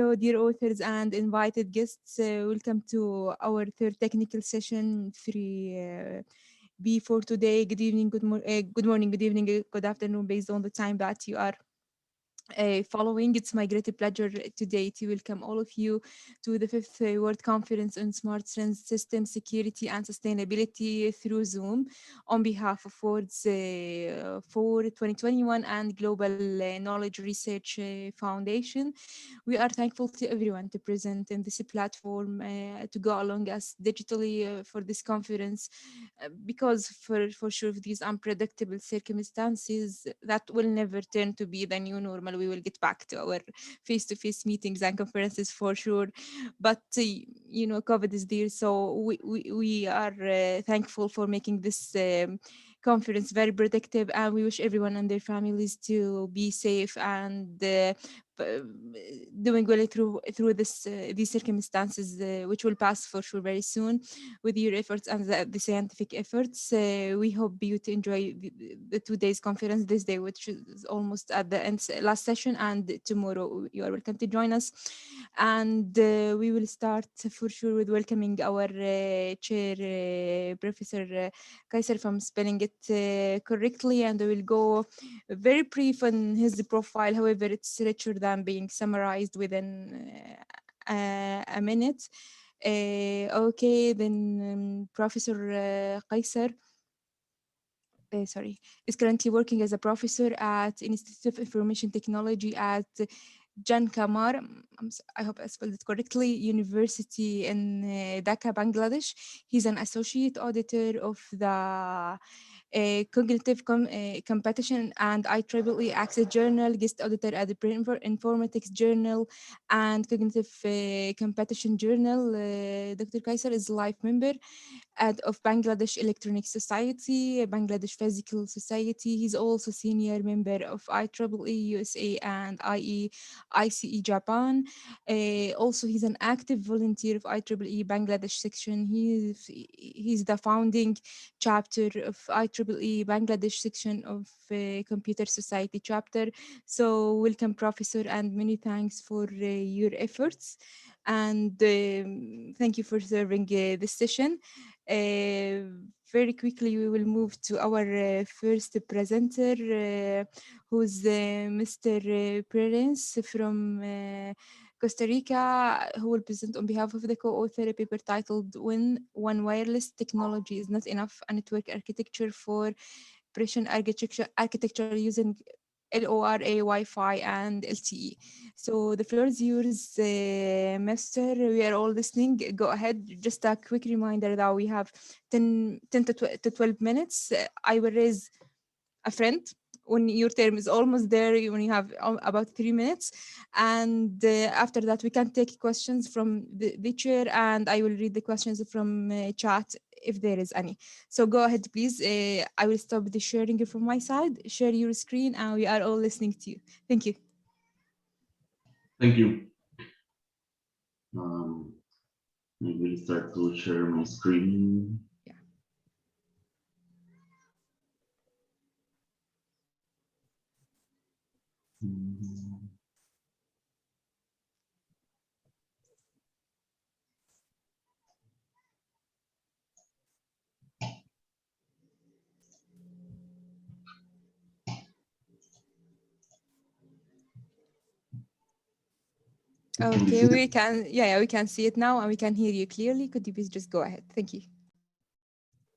Hello, dear authors and invited guests. Welcome to our third technical session, 3B for today. Good evening, good morning, good evening, good afternoon, based on the time that you are following. It's my great pleasure today to welcome all of you to the fifth World Conference on Smart System Security and Sustainability through Zoom on behalf of Words for 2021 and Global Knowledge Research Foundation. We are thankful to everyone to present in this platform to go along us digitally for this conference because for sure these unpredictable circumstances that will never turn to be the new normal. We will get back to our face-to-face meetings and conferences for sure, but COVID is there, so we are thankful for making this conference very productive, and we wish everyone and their families to be safe and doing well through this these circumstances, which will pass for sure very soon with your efforts and the scientific efforts. We hope you to enjoy the 2 days conference this day, which is almost at the end, last session, and tomorrow you are welcome to join us. And we will start for sure with welcoming our chair, Professor Kaiser, from spelling it correctly, and we will go very brief on his profile. However, it's richer than being summarized within a minute. Okay, then Professor Kaiser, is currently working as a professor at Institute of Information Technology at Jan Kamar, I hope I spelled it correctly, University in Dhaka, Bangladesh. He's an associate auditor of the Cognitive Competition and IEEE Access Journal, guest auditor at the Informatics Journal and Cognitive Competition Journal. Dr. Kaiser is a life member of Bangladesh Electronic Society, Bangladesh Physical Society. He's also senior member of IEEE USA and ICE Japan. Also, he's an active volunteer of IEEE Bangladesh section. He's the founding chapter of IEEE Bangladesh section of Computer Society chapter. So welcome, Professor, and many thanks for your efforts. And thank you for serving this session. Very quickly, we will move to our first presenter, who's Mr. Prince from Costa Rica, who will present on behalf of the co-author a paper titled "When One Wireless Technology is Not Enough: A Network Architecture for Precision Architecture Using LoRa, Wi-Fi, and LTE." So the floor is yours, Master. We are all listening. Go ahead. Just a quick reminder that we have 10 to 12 minutes. I will raise a friend when your term is almost there, when you have about 3 minutes. And after that, we can take questions from the chair, and I will read the questions from chat if there is any. So go ahead, please. I will stop the sharing from my side. Share your screen, and we are all listening to you. Thank you. Thank you. I will start to share my screen. Yeah. Okay, we can, we can see it now, and we can hear you clearly. Could you please just go ahead? Thank you.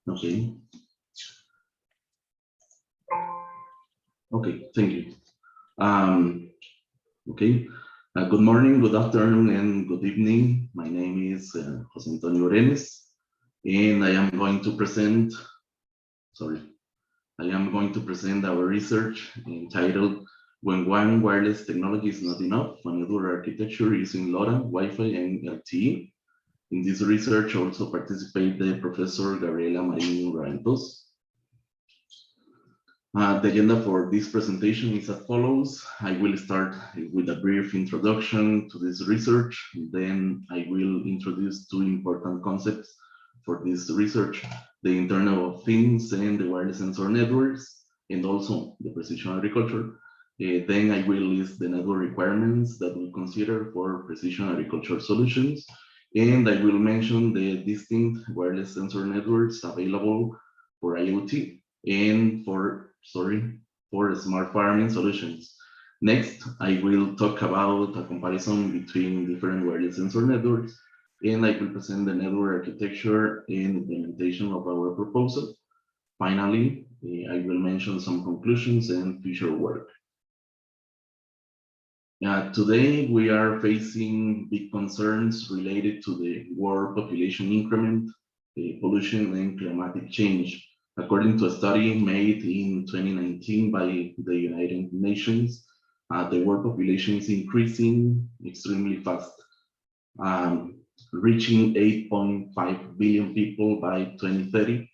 Okay. Okay, thank you. Okay, good morning, good afternoon, and good evening. My name is José Antonio Orenes, and I am going to present our research entitled "When One Wireless Technology is Not Enough: A Network Architecture Using LoRa, Wi-Fi, and LTE." In this research also participated Professor Gabriela Marín Rantos. The agenda for this presentation is as follows. I will start with a brief introduction to this research. Then I will introduce two important concepts for this research: the Internet of Things and the wireless sensor networks, and also the precision agriculture. Then I will list the network requirements that we consider for precision agriculture solutions. And I will mention the distinct wireless sensor networks available for IoT and for smart farming solutions. Next, I will talk about a comparison between different wireless sensor networks, and I will present the network architecture and implementation of our proposal. Finally, I will mention some conclusions and future work. Today, we are facing big concerns related to the world population increment, pollution, and climatic change. According to a study made in 2019 by the United Nations, the world population is increasing extremely fast, um, reaching 8.5 billion people by 2030,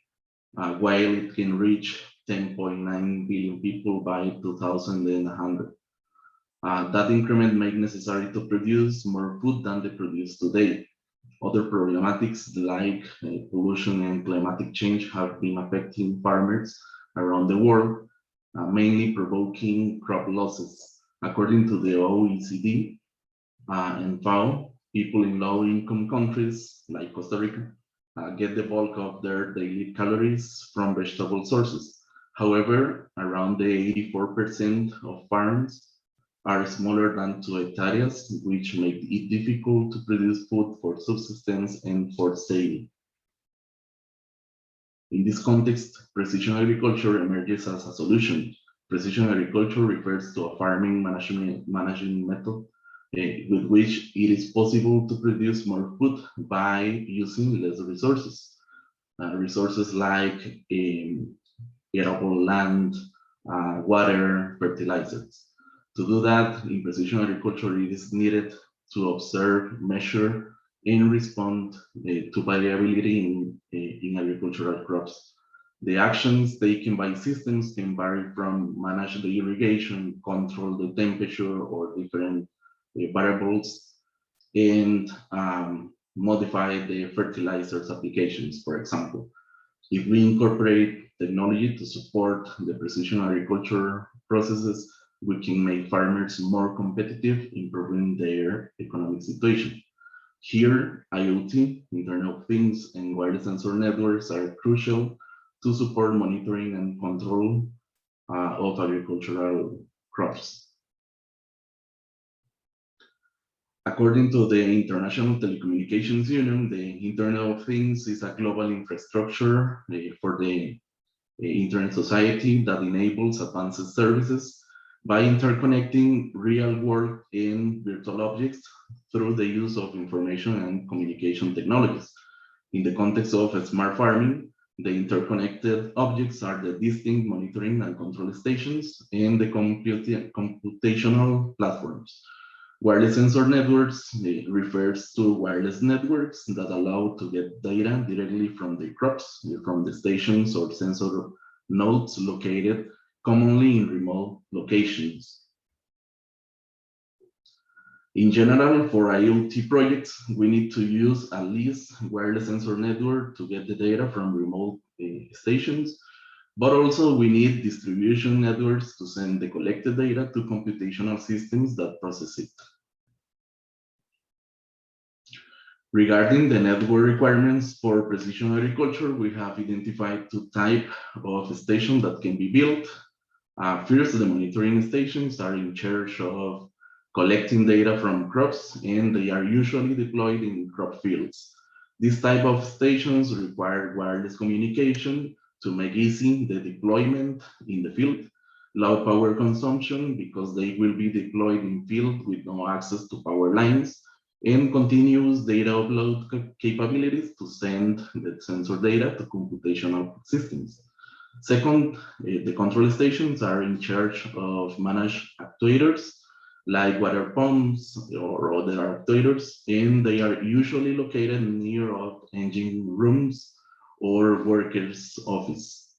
while it can reach 10.9 billion people by 2100. That increment may necessary to produce more food than they produce today. Other problematics like pollution and climatic change have been affecting farmers around the world, mainly provoking crop losses. According to the OECD and FAO, people in low-income countries like Costa Rica get the bulk of their daily calories from vegetable sources. However, around the 84% of farms are smaller than 2 hectares, which make it difficult to produce food for subsistence and for sale. In this context, precision agriculture emerges as a solution. Precision agriculture refers to a farming management method with which it is possible to produce more food by using less resources. Resources like arable land, water, fertilizers. To do that, in precision agriculture, it is needed to observe, measure, and respond to variability in agricultural crops. The actions taken by systems can vary from manage the irrigation, control the temperature or different variables, and modify the fertilizers applications, for example. If we incorporate technology to support the precision agriculture processes, we can make farmers more competitive, improving their economic situation. Here, IoT, Internet of Things, and wireless sensor networks are crucial to support monitoring and control of agricultural crops. According to the International Telecommunications Union, the Internet of Things is a global infrastructure for the Internet society that enables advanced services by interconnecting real-world and virtual objects through the use of information and communication technologies. In the context of smart farming, the interconnected objects are the distinct monitoring and control stations and the computational platforms. Wireless sensor networks refers to wireless networks that allow to get data directly from the crops, from the stations or sensor nodes located commonly in remote locations. In general, for IoT projects, we need to use at least wireless sensor network to get the data from remote stations, but also we need distribution networks to send the collected data to computational systems that process it. Regarding the network requirements for precision agriculture, we have identified 2 types of stations that can be built. First, the monitoring stations are in charge of collecting data from crops, and they are usually deployed in crop fields. This type of stations require wireless communication to make easy the deployment in the field, low power consumption because they will be deployed in field with no access to power lines, and continuous data upload capabilities to send the sensor data to computational systems. Second, the control stations are in charge of managed actuators like water pumps or other actuators, and they are usually located near engine rooms or workers' office.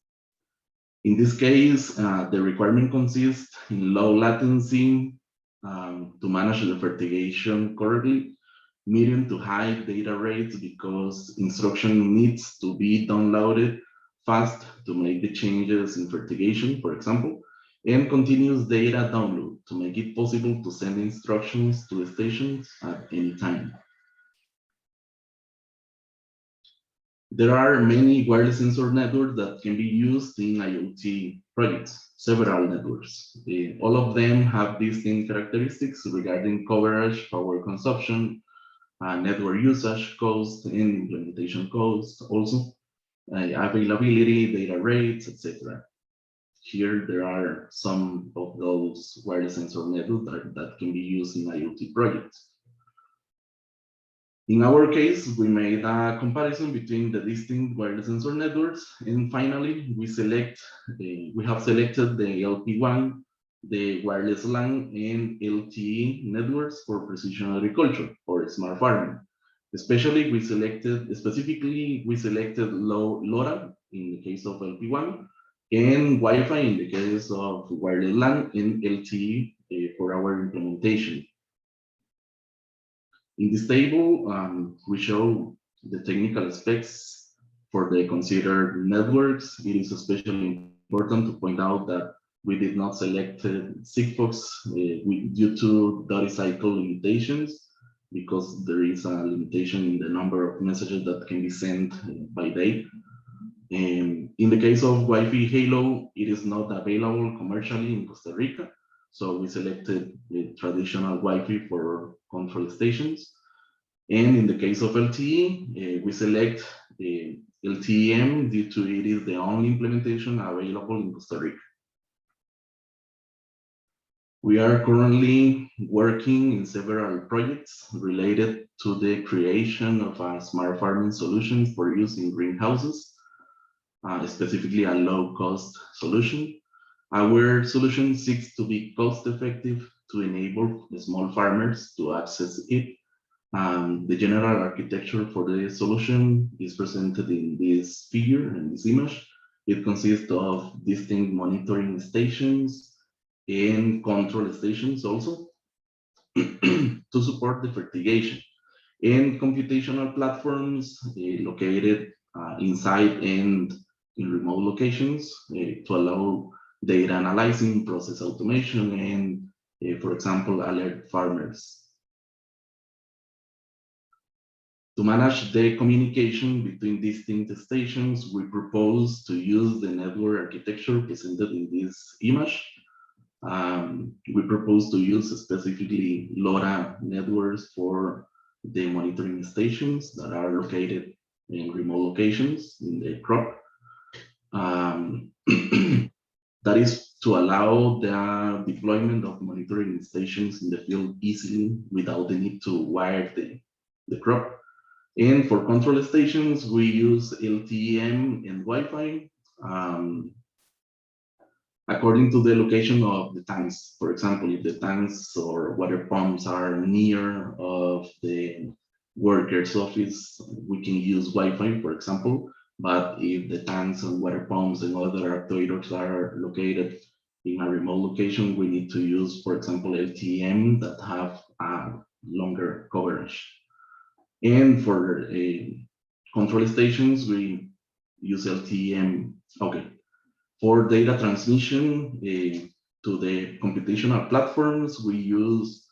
In this case, the requirement consists in low latency to manage the fertigation correctly, medium to high data rates because instruction needs to be downloaded fast to make the changes in fertigation, for example, and continuous data download to make it possible to send instructions to the stations at any time. There are many wireless sensor networks that can be used in IoT projects, several networks. All of them have distinct characteristics regarding coverage, power consumption, network usage cost, and implementation cost, also availability, data rates, etc. Here, there are some of those wireless sensor networks that can be used in IoT projects. In our case, we made a comparison between the distinct wireless sensor networks, and finally, we have selected the LP1, the wireless LAN, and LTE networks for precision agriculture or smart farming. Specifically, we selected LoRa in the case of LP1, and Wi-Fi in the case of wireless LAN and LTE for our implementation. In this table, we show the technical specs for the considered networks. It is especially important to point out that we did not select Sigfox due to data cycle limitations, because there is a limitation in the number of messages that can be sent by day. In the case of Wi-Fi Halo, it is not available commercially in Costa Rica, so we selected the traditional Wi-Fi for control stations. And in the case of LTE, we select the LTEM due to it is the only implementation available in Costa Rica. We are currently working in several projects related to the creation of a smart farming solution for use in greenhouses, specifically a low-cost solution. Our solution seeks to be cost-effective to enable the small farmers to access it. The general architecture for the solution is presented in this figure, in this image. It consists of distinct monitoring stations and control stations also to support the fertigation, and computational platforms located inside and in remote locations to allow data analyzing, process automation, and, for example, alert farmers. To manage the communication between distinct stations, we propose to use the network architecture presented in this image. We propose to use specifically LoRa networks for the monitoring stations that are located in remote locations in the crop. That is to allow the deployment of monitoring stations in the field easily without the need to wire the crop. And for control stations, we use LTE-M and Wi-Fi according to the location of the tanks. For example, if the tanks or water pumps are near of the worker's office, we can use Wi-Fi, for example. But if the tanks and water pumps and other actuators are located in a remote location, we need to use, for example, LTE-M that have a longer coverage. And for control stations, we use LTE-M. Okay. For data transmission to the computational platforms, we use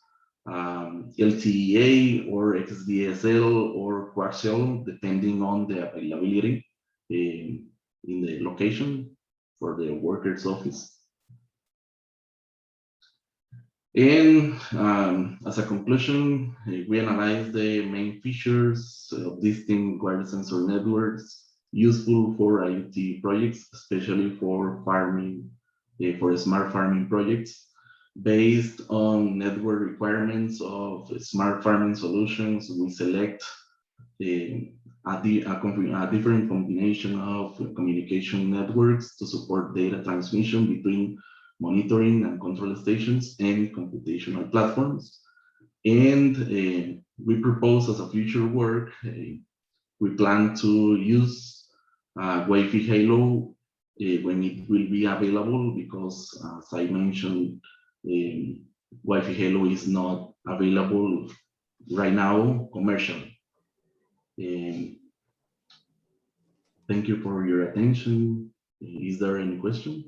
LTE-A or XDSL or Coaxial, depending on the availability in the location for the worker's office. And as a conclusion, we analyzed the main features of distinct wireless sensor networks useful for IoT projects, especially for farming, for smart farming projects. Based on network requirements of smart farming solutions, we select a different combination of communication networks to support data transmission between monitoring and control stations and computational platforms. And we propose as a future work, we plan to use Wi-Fi Halo when it will be available, because as I mentioned, Wi-Fi Halo is not available right now commercially. Thank you for your attention. Is there any question?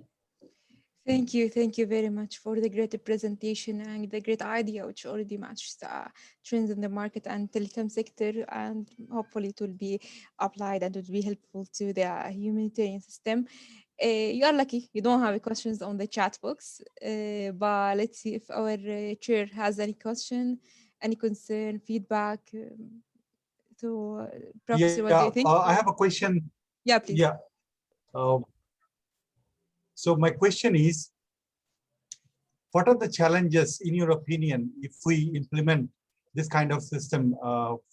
Thank you very much for the great presentation and the great idea, which already matches the trends in the market and telecom sector, and hopefully it will be applied and it will be helpful to the humanitarian system. You are lucky you don't have questions on the chat box, but let's see if our chair has any question, any concern, feedback. So, Professor, what do you Yeah, think? I have a question. Yeah, please. Yeah. Uh, so my question is, what are the challenges, in your opinion, if we implement this kind of system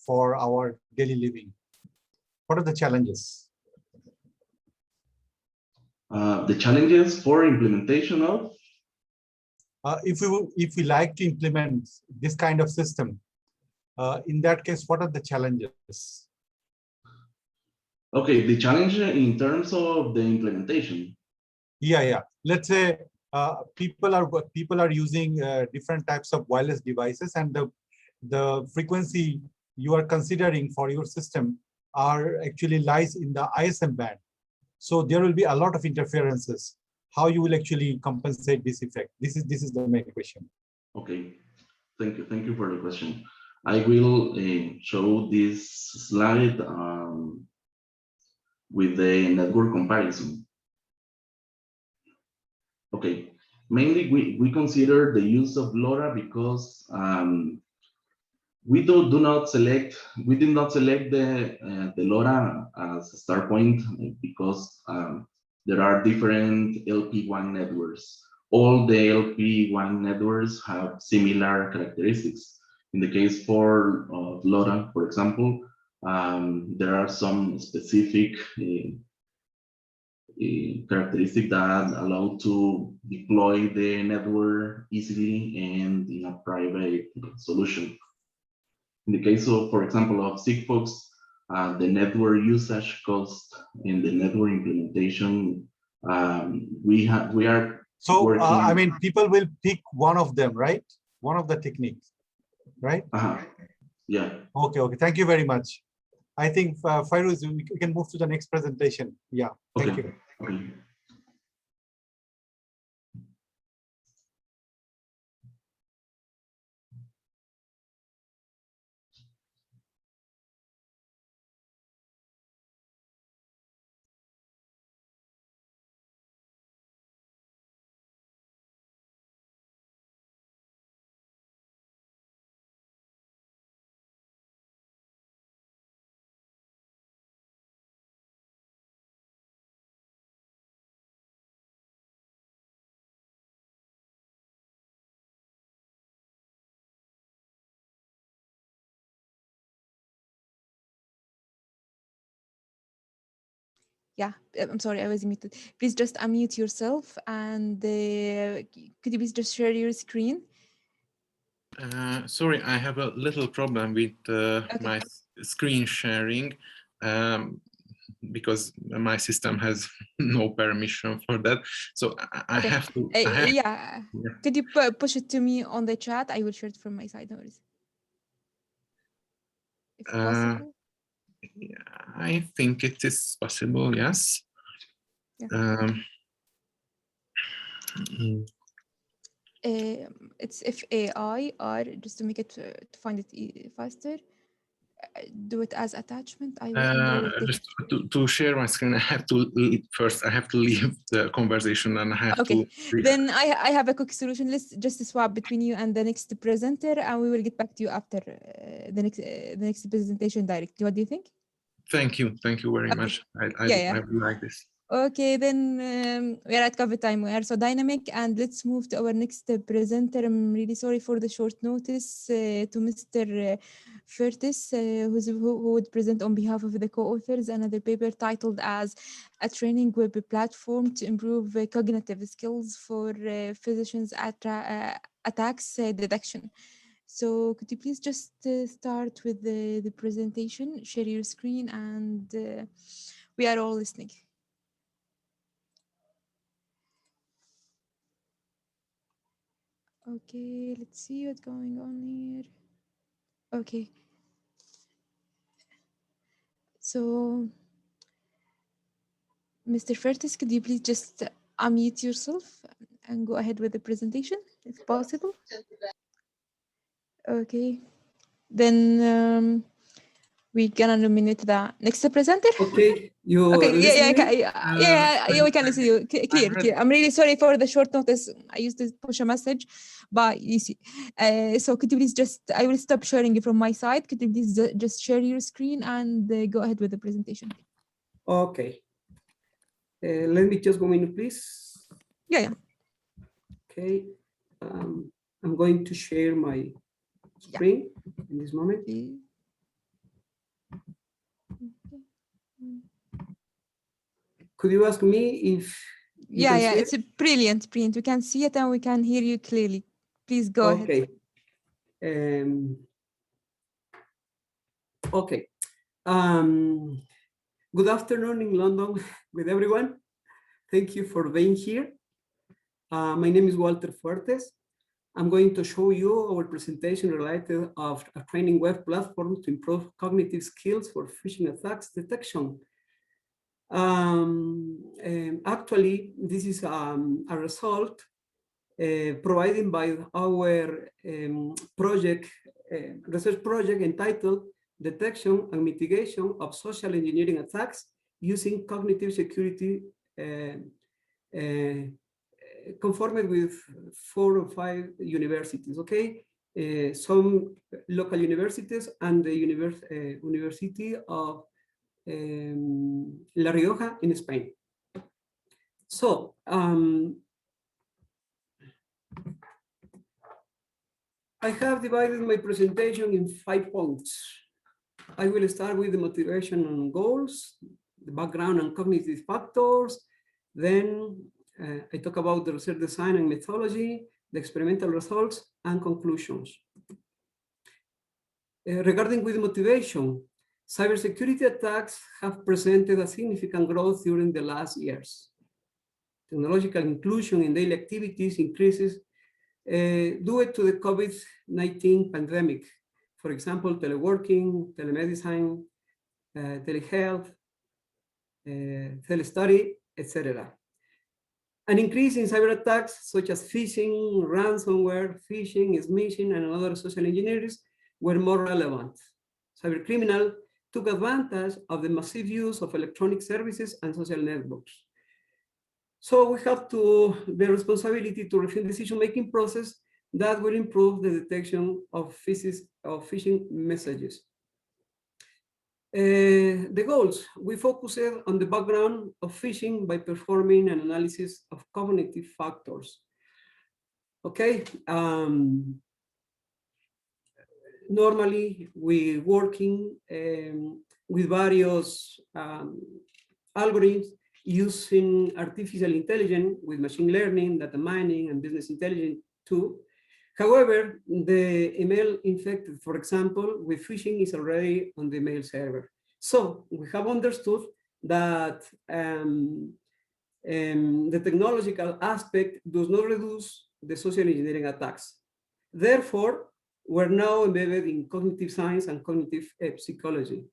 for our daily living? What are the challenges? The challenges for implementation of? If we like to implement this kind of system, in that case, what are the challenges? Okay, the challenge in terms of the implementation. Yeah. Let's say people are using different types of wireless devices, and the frequency you are considering for your system are actually lies in the ISM band. So there will be a lot of interferences. How you will actually compensate this effect? This is the main question. Okay, thank you for the question. I will show this slide with the network comparison. Okay, mainly we consider the use of LoRa because we did not select the LoRa as a start point because there are different LP1 networks. All the LP1 networks have similar characteristics. In the case for LoRa, for example, there are some specific characteristic that allow to deploy the network easily and in a private solution. In the case of, for example, of Sigfox, the network usage cost and the network implementation, we are So working. I mean, people will pick one of them, right? One of the techniques, right? Yeah. Okay. Thank you very much. I think Fairuz, we can move to the next presentation. Yeah. Thank you. Okay. Yeah, I'm sorry, I was muted. Please just unmute yourself and could you please just share your screen? Sorry, I have a little problem with my screen sharing because my system has no permission for that. So I have to. Yeah. Could you push it to me on the chat? I will share it from my side. No worries. If possible. I think it is possible. Yes. Yeah. It's FAI or just to make it to find it faster. Do it as attachment. I will just to share my screen, I have to first. I have to leave the conversation, and I have to. Then I have a quick solution. Let's just swap between you and the next presenter, and we will get back to you after the next presentation directly. What do you think? Thank you very much. I would like this. Okay, then we are at COVID time. We are so dynamic, and let's move to our next presenter. I'm really sorry for the short notice to Mr. Furtis, who would present on behalf of the co-authors another paper titled as "A Training Web Platform to Improve Cognitive Skills for Physicians Attacks Detection." So could you please just start with the presentation, share your screen, and we are all listening. Okay, let's see what's going on here. Okay. So, Mr. Fertis, could you please just unmute yourself and go ahead with the presentation, if possible. Okay, then we're gonna nominate the next presenter. Okay, you Okay, listen me? yeah, we can listen to you. Clear, clear. I'm really sorry for the short notice. I used to push a message, but you see. So could you please I will stop sharing it from my side. Could you please just share your screen and go ahead with the presentation? Okay. Let me just 1 minute, please. Yeah. Okay. I'm going to share my screen in this moment. Could you ask me if you Yeah, can yeah, see it's it? brilliant. We can see it and we can hear you clearly. Please go ahead. Okay. Okay. Good afternoon in London with everyone. Thank you for being here. My name is Walter Fuertes. I'm going to show you our presentation related of a training web platform to improve cognitive skills for phishing attacks detection. Actually, this is a result provided by our research project entitled Detection and Mitigation of Social Engineering Attacks using Cognitive Security conformed with 4 or 5 universities, okay? Some local universities and the University of La Rioja in Spain. So, I have divided my presentation in 5 points. I will start with the motivation and goals, the background and cognitive factors. Then I talk about the research design and methodology, the experimental results, and conclusions. Regarding with motivation, cybersecurity attacks have presented a significant growth during the last years. Technological inclusion in daily activities increases due to the COVID-19 pandemic. For example, teleworking, telemedicine, telehealth, telestudy, etc. An increase in cyber attacks such as phishing, ransomware, phishing, smishing, and other social engineers were more relevant. Cybercriminals took advantage of the massive use of electronic services and social networks. So we have the responsibility to refine decision-making process that will improve the detection of phishing messages. The goals, we focused on the background of phishing by performing an analysis of cognitive factors. Okay, normally we working with various algorithms using artificial intelligence with machine learning, data mining, and business intelligence too. However, the email infected, for example, with phishing is already on the mail server. So we have understood that the technological aspect does not reduce the social engineering attacks. Therefore, we're now embedded in cognitive science and cognitive psychology.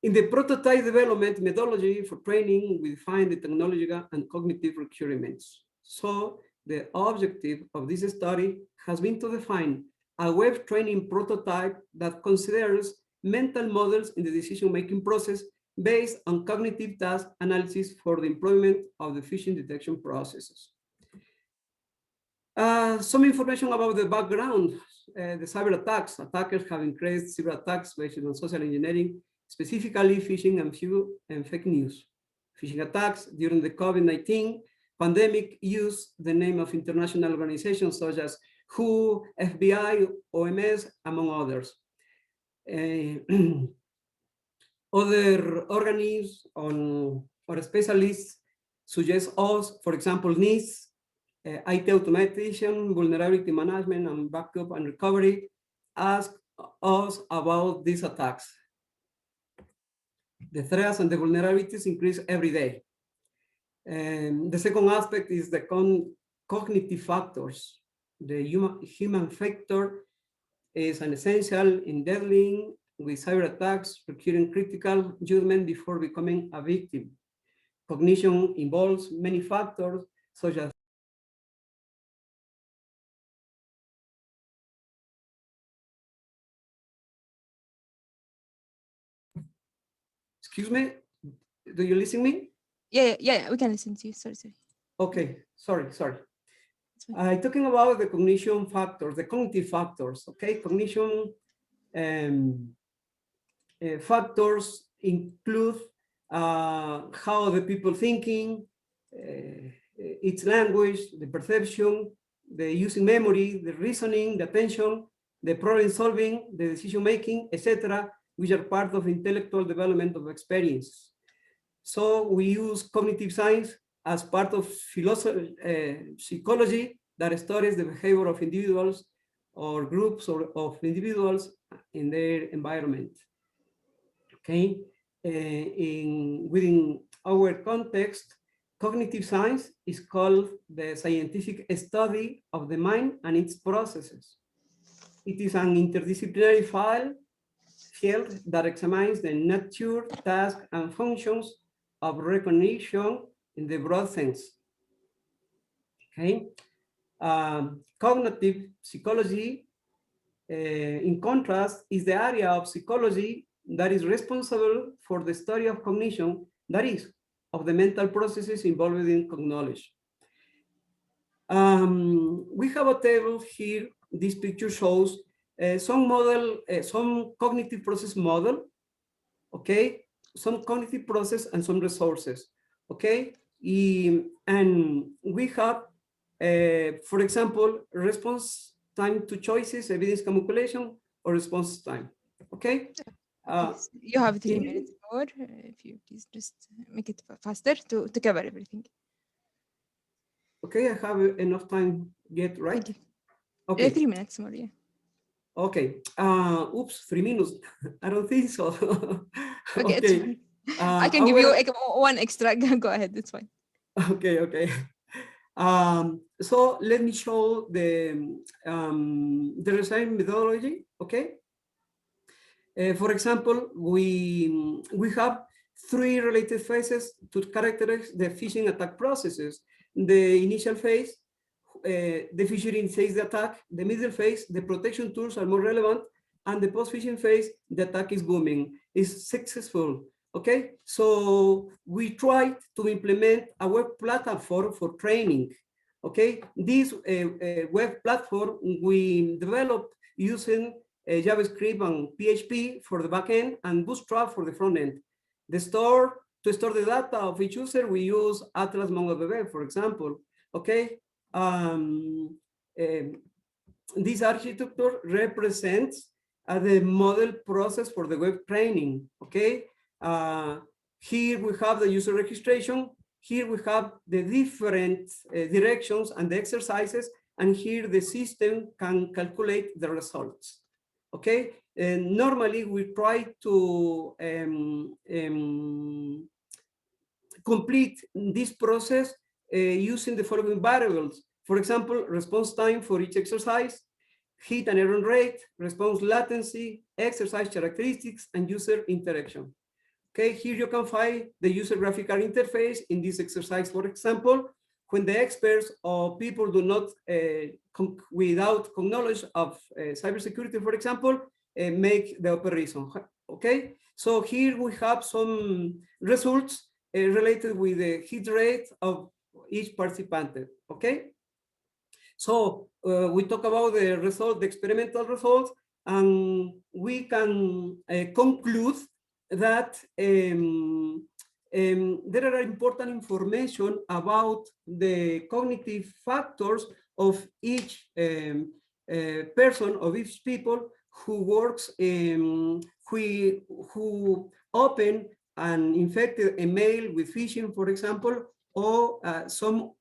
In the prototype development methodology for training, we define the technological and cognitive requirements. So the objective of this study has been to define a web training prototype that considers mental models in the decision-making process based on cognitive task analysis for the employment of the phishing detection processes. Some information about the background, the cyber attacks. Attackers have increased cyber attacks based on social engineering, specifically phishing and fake news. Phishing attacks during the COVID-19 pandemic used the name of international organizations such as WHO, FBI, OMS, among others. Other organisms or specialists suggest us, for example, NIST, IT automation, vulnerability management, and backup and recovery, ask us about these attacks. The threats and the vulnerabilities increase every day. The second aspect is the cognitive factors. The human factor is an essential in dealing with cyber attacks, requiring critical judgment before becoming a victim. Cognition involves many factors, such as excuse me, do you listen me? Yeah, we can listen to you. Sorry. Okay, sorry. It's fine. Talking about the cognition factors, the cognitive factors, okay? Cognition factors include how the people thinking, its language, the perception, the using memory, the reasoning, the attention, the problem solving, the decision making, etc., which are part of intellectual development of experience. So we use cognitive science as part of philosophy, psychology that studies the behavior of individuals or groups of individuals in their environment. Okay, within our context, cognitive science is called the scientific study of the mind and its processes. It is an interdisciplinary field that examines the nature, task, and functions of recognition in the broad sense. Okay, cognitive psychology, in contrast, is the area of psychology that is responsible for the study of cognition, that is, of the mental processes involved in knowledge. We have a table here. This picture shows some cognitive process model, okay? Some cognitive process and some resources, okay? And we have, for example, response time to choices, evidence calculation, or response time, okay? You have 3 minutes more. If you please just make it faster to cover everything. Okay, I have enough time yet, right? Thank you. Okay. 3 minutes more, yeah. Okay. Oops, 3 minutes. I don't think so. Okay, it's fine. I can give you one extra. Go ahead, it's fine. Okay. So let me show the design methodology, okay? For example, we have 3 related phases to characterize the phishing attack processes. The initial phase, the phishing initiates the attack. The middle phase, the protection tools are more relevant. And the post-phishing phase, the attack is booming, is successful. Okay, so we tried to implement a web platform for training. Okay, this web platform we developed using JavaScript and PHP for the backend and Bootstrap for the front end. To store the data of each user, we use Atlas MongoDB, for example. Okay, this architecture represents the model process for the web training. Okay, here we have the user registration. Here we have the different directions and the exercises, and here the system can calculate the results. Okay, and normally we try to complete this process using the following variables. For example, response time for each exercise, hit and error rate, response latency, exercise characteristics, and user interaction. Okay, here you can find the user graphical interface in this exercise. For example, when the experts or people do not, without knowledge of cybersecurity, for example, make the operation. Okay, so here we have some results related with the hit rate of each participant. Okay, so we talk about the result, the experimental results, and we can conclude that there are important information about the cognitive factors of each person, of each people who works, who open and infected a mail with phishing, for example, or some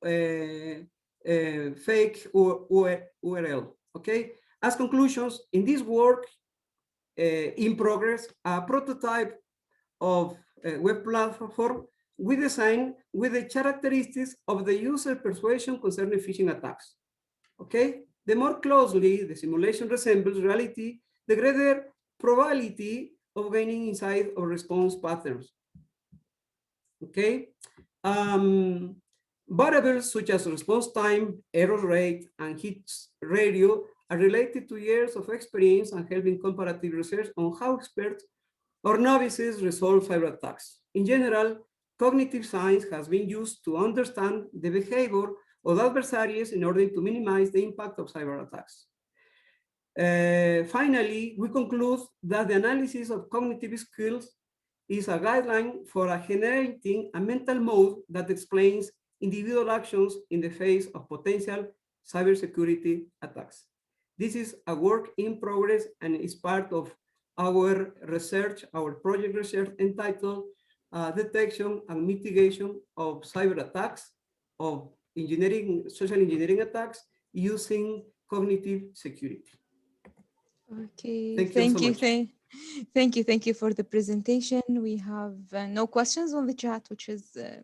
fake URL. Okay. As conclusions, in this work in progress, a prototype of a web platform we designed with the characteristics of the user persuasion concerning phishing attacks. Okay, the more closely the simulation resembles reality, the greater probability of gaining insight of response patterns. Okay, variables such as response time, error rate, and hit radio are related to years of experience and helping comparative research on how experts or novices resolve cyber attacks. In general, cognitive science has been used to understand the behavior of adversaries in order to minimize the impact of cyber attacks. Finally, we conclude that the analysis of cognitive skills is a guideline for generating a mental mode that explains individual actions in the face of potential cybersecurity attacks. This is a work in progress and is part of our research, our project research entitled Detection and Mitigation of Cyber Attacks, of engineering, social engineering attacks using cognitive security. Okay, Thank you so much. thank you for the presentation. We have no questions on the chat, which is a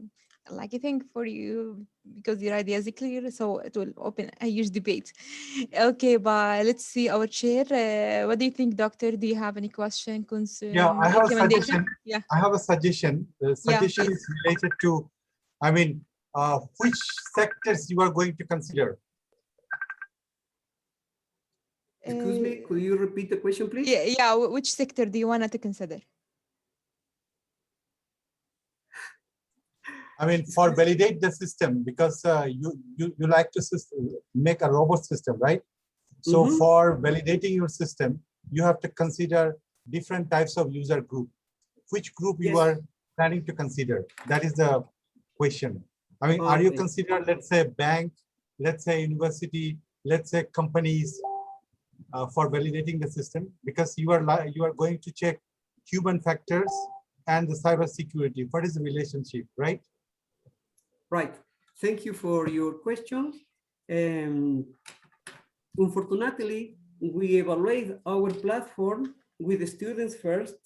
lucky thing for you because your idea is clear, so it will open a huge debate. Okay, but let's see our chair. What do you think, doctor? Do you have any question, concern, Yeah, I have a recommendation? suggestion. Yeah. I have a suggestion. The suggestion please. is related to, I mean, which sectors you are going to consider. Excuse me, could you repeat the question, please? Yeah. Which sector do you want to consider? I mean, for validate the system, because you like to make a robust system, right? So for validating your system, you have to consider different types of user group. Which group you are planning to consider? That is the question. I mean, are you consider, let's say, bank, let's say university, let's say companies for validating the system? Because you are going to check human factors and the cyber security. What is the relationship, right? Right. Thank you for your question. Unfortunately, we evaluate our platform with the students first,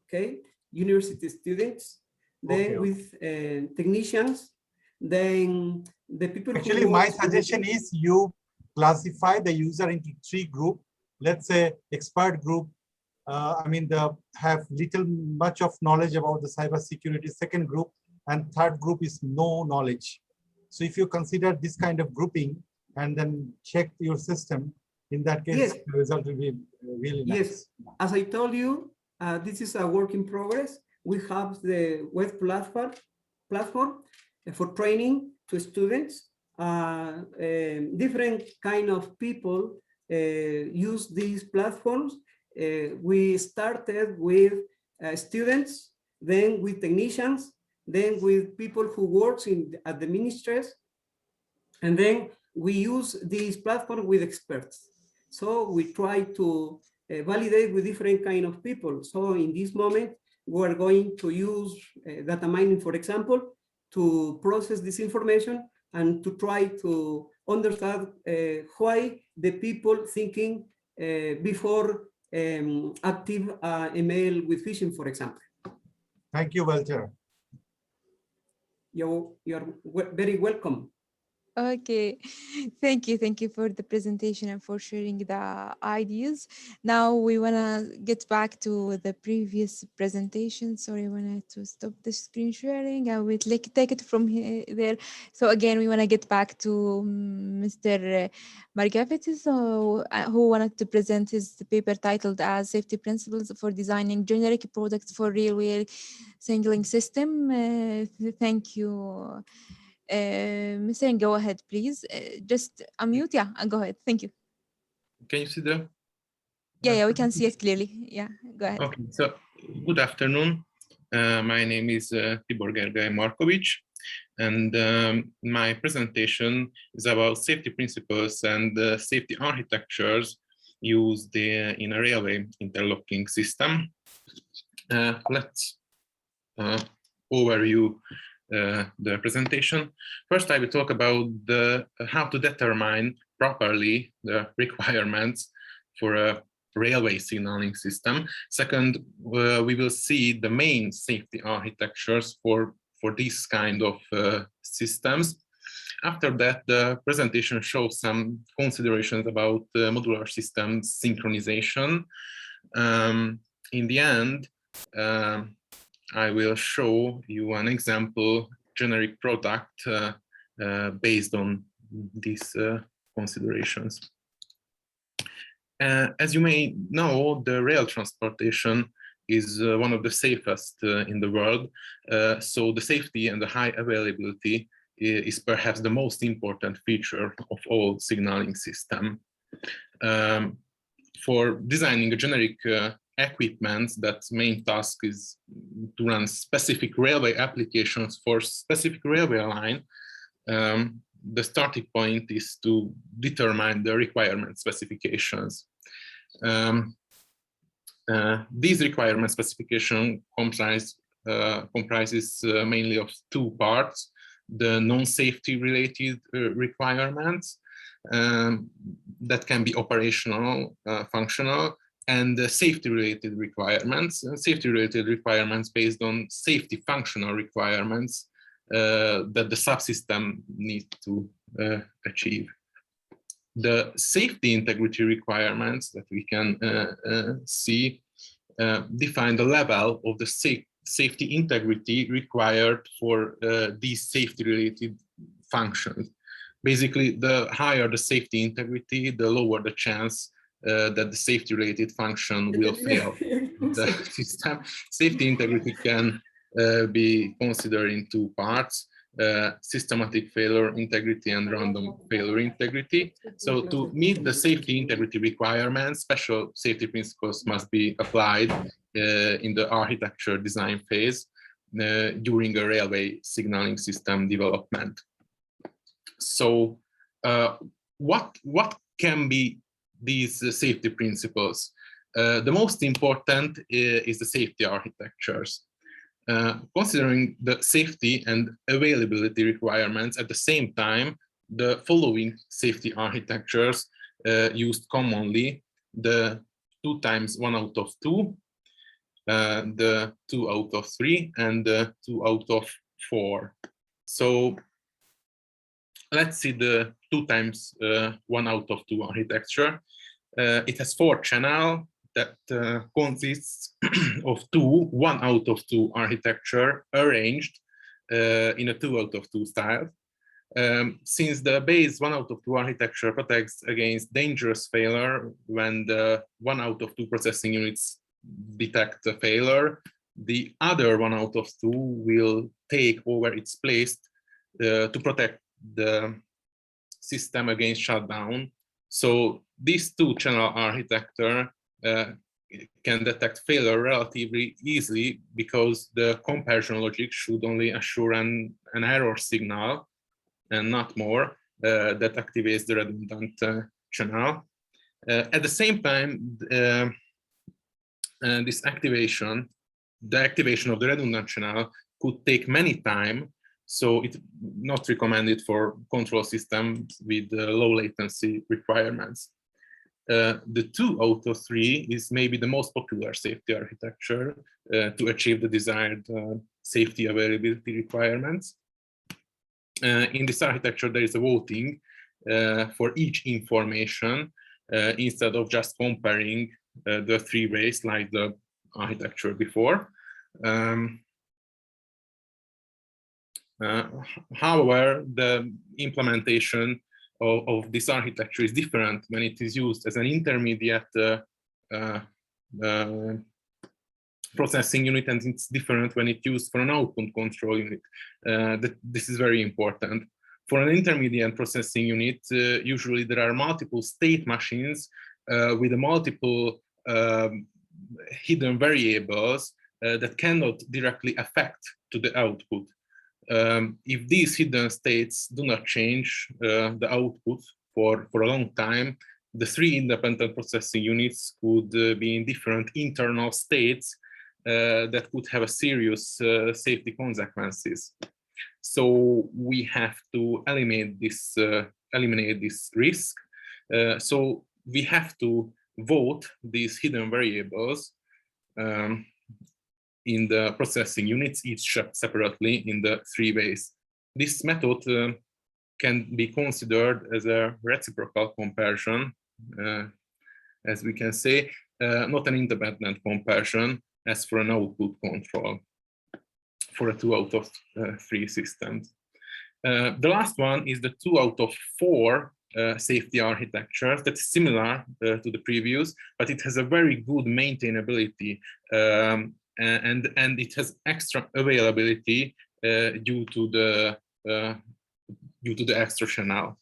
okay? University students, then with technicians, then the people Actually, who my suggestion is you classify the user into 3 groups. Let's say expert group, I mean, they have much of knowledge about the cyber security. Second group, and third group is no knowledge. So if you consider this kind of grouping and then check your system, in that case, the result will be really nice. Yes, as I told you, this is a work in progress. We have the web platform for training to students. Different kind of people use these platforms. We started with students, then with technicians, then with people who works at the ministries, and then we use this platform with experts. So we try to validate with different kind of people. So in this moment, we're going to use data mining, for example, to process this information and to try to understand why the people thinking before active email with phishing, for example. Thank you, Walter. You're very welcome. Okay, thank you for the presentation and for sharing the ideas. Now we want to get back to the previous presentation. Sorry, I wanted to stop the screen sharing. I will take it from there. So again, we want to get back to Mr. Margavitis, who wanted to present his paper titled as Safety Principles for Designing Generic Products for Railway Signaling System. Thank you. Mr. Go ahead, please. Just unmute. Yeah, go ahead. Thank you. Can you see the? Yeah, we can see it clearly. Yeah, go ahead. Okay, so good afternoon. My name is Tibor Gergely Markovic, and my presentation is about safety principles and safety architectures used in a railway interlocking system. Let's overview the presentation. First, I will talk about how to determine properly the requirements for a railway signaling system. Second, we will see the main safety architectures for this kind of systems. After that, the presentation shows some considerations about modular system synchronization. In the end, I will show you an example generic product based on these considerations. As you may know, the rail transportation is one of the safest in the world. So the safety and the high availability is perhaps the most important feature of all signaling system. For designing a generic equipment, that main task is to run specific railway applications for specific railway line. The starting point is to determine the requirement specifications. These requirement specification comprises mainly of two parts: the non-safety related requirements that can be operational, functional, and the safety related requirements. Safety related requirements based on safety functional requirements that the subsystem needs to achieve. The safety integrity requirements that we can see define the level of the safety integrity required for these safety related functions. Basically, the higher the safety integrity, the lower the chance that the safety related function will fail the system. Safety integrity can be considered in two parts: systematic failure integrity and random failure integrity. So to meet the safety integrity requirements, special safety principles must be applied in the architecture design phase during a railway signaling system development. So what can be these safety principles? The most important is the safety architectures. Considering the safety and availability requirements at the same time, the following safety architectures used commonly: the 2x1/2, the 2/3, and the 2/4. So let's see the 2x1/2 architecture. It has 4 channels that consists of 1/2 architecture arranged in a 2/2 style. Since the base 1/2 architecture protects against dangerous failure when the 1/2 processing units detect a failure, the other 1/2 will take over its place to protect the system against shutdown. So this 2-channel architecture can detect failure relatively easily because the comparison logic should only assure an error signal and not more that activates the redundant channel. At the same time, this activation, the activation of the redundant channel could take many time, so it's not recommended for control systems with low latency requirements. The 2/3 is maybe the most popular safety architecture to achieve the desired safety availability requirements. In this architecture, there is a voting for each information instead of just comparing the 3 ways like the architecture before. However, the implementation of this architecture is different when it is used as an intermediate processing unit, and it's different when it's used for an output control unit. This is very important. For an intermediate processing unit, usually there are multiple state machines with multiple hidden variables that cannot directly affect to the output. If these hidden states do not change the output for a long time, the 3 independent processing units could be in different internal states that could have a serious safety consequences. So we have to eliminate this risk. So we have to vote these hidden variables in the processing units, each separately in the 3 ways. This method can be considered as a reciprocal comparison, as we can say, not an independent comparison as for an output control for a 2/3 systems. The last one is the 2/4 safety architecture that's similar to the previous, but it has a very good maintainability, and it has extra availability due to the extra channel.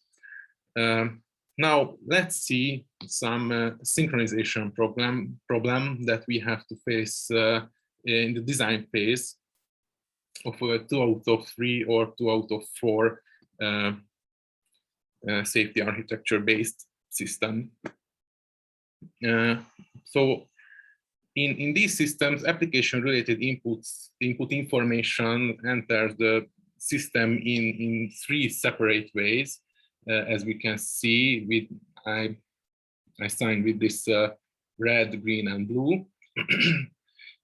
Now let's see some synchronization problem that we have to face in the design phase of a 2 out of 3 or 2 out of 4 safety architecture based system. So in these systems, application related input information enters the system in 3 separate ways, as we can see. I signed with this red, green, and blue.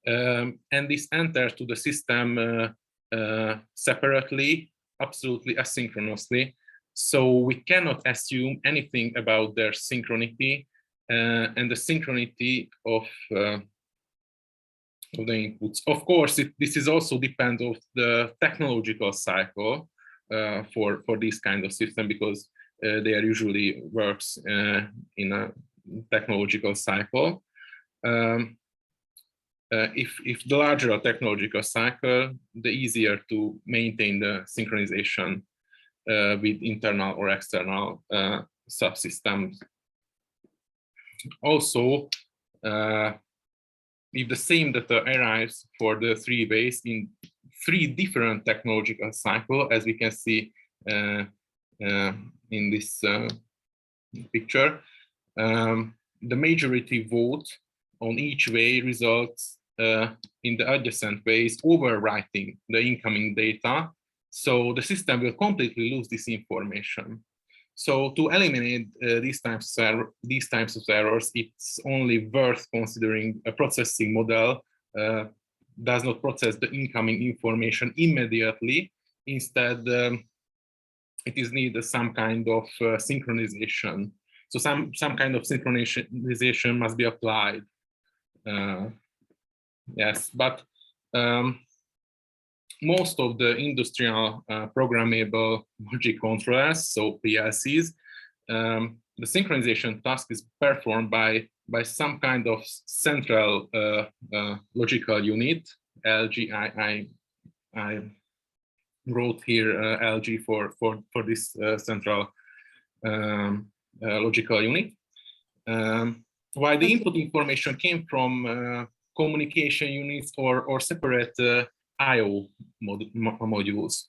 And this enters to the system separately, absolutely asynchronously. So we cannot assume anything about their synchronity and the synchronity of the inputs. Of course, this is also depends on the technological cycle for this kind of system, because they are usually works in a technological cycle. If the larger technological cycle, the easier to maintain the synchronization with internal or external subsystems. Also, if the same data arrives for the 3 ways in 3 different technological cycles, as we can see in this picture, the majority vote on each way results in the adjacent ways overwriting the incoming data. So the system will completely lose this information. So to eliminate these types of errors, it's only worth considering a processing model does not process the incoming information immediately. Instead, it is needed some kind of synchronization. So some kind of synchronization must be applied. Yes, but most of the industrial programmable logic controllers, so PLCs, the synchronization task is performed by some kind of central logical unit, LG. I wrote here LG for this central logical unit. While the input information came from communication units or separate I/O modules.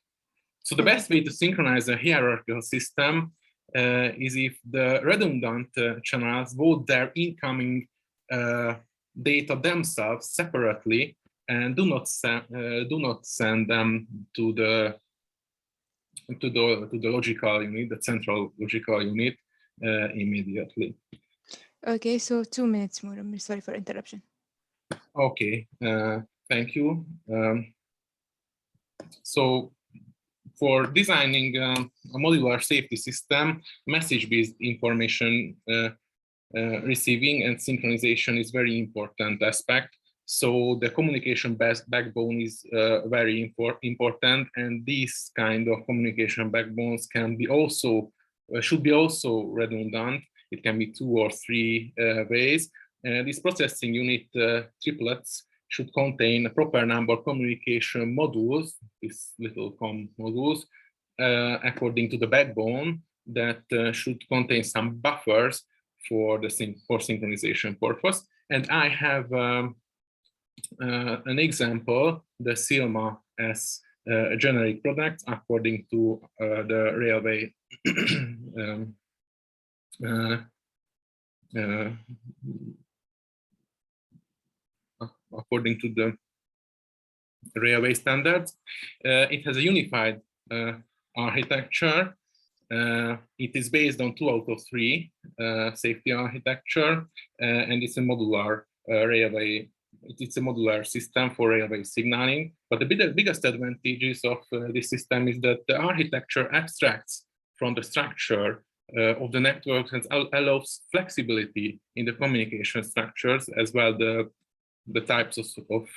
So the best way to synchronize a hierarchical system is if the redundant channels vote their incoming data themselves separately and do not send them to the logical unit, the central logical unit, immediately. Okay, so 2 minutes, Muram. Sorry for interruption. Okay, thank you. So for designing a modular safety system, message-based information receiving and synchronization is very important aspect. So the communication backbone is very important, and these kind of communication backbones can be also should be also redundant. It can be 2 or 3 ways. These processing unit triplets should contain a proper number of communication modules, these little COM modules, according to the backbone, that should contain some buffers for synchronization purpose. And I have an example, the Silma as a generic product according to the railway according to the railway standards. It has a unified architecture. It is based on 2 out of 3 safety architecture, and it's a modular railway. It's a modular system for railway signaling. But the biggest advantages of this system is that the architecture abstracts from the structure of the network and allows flexibility in the communication structures, as well the types of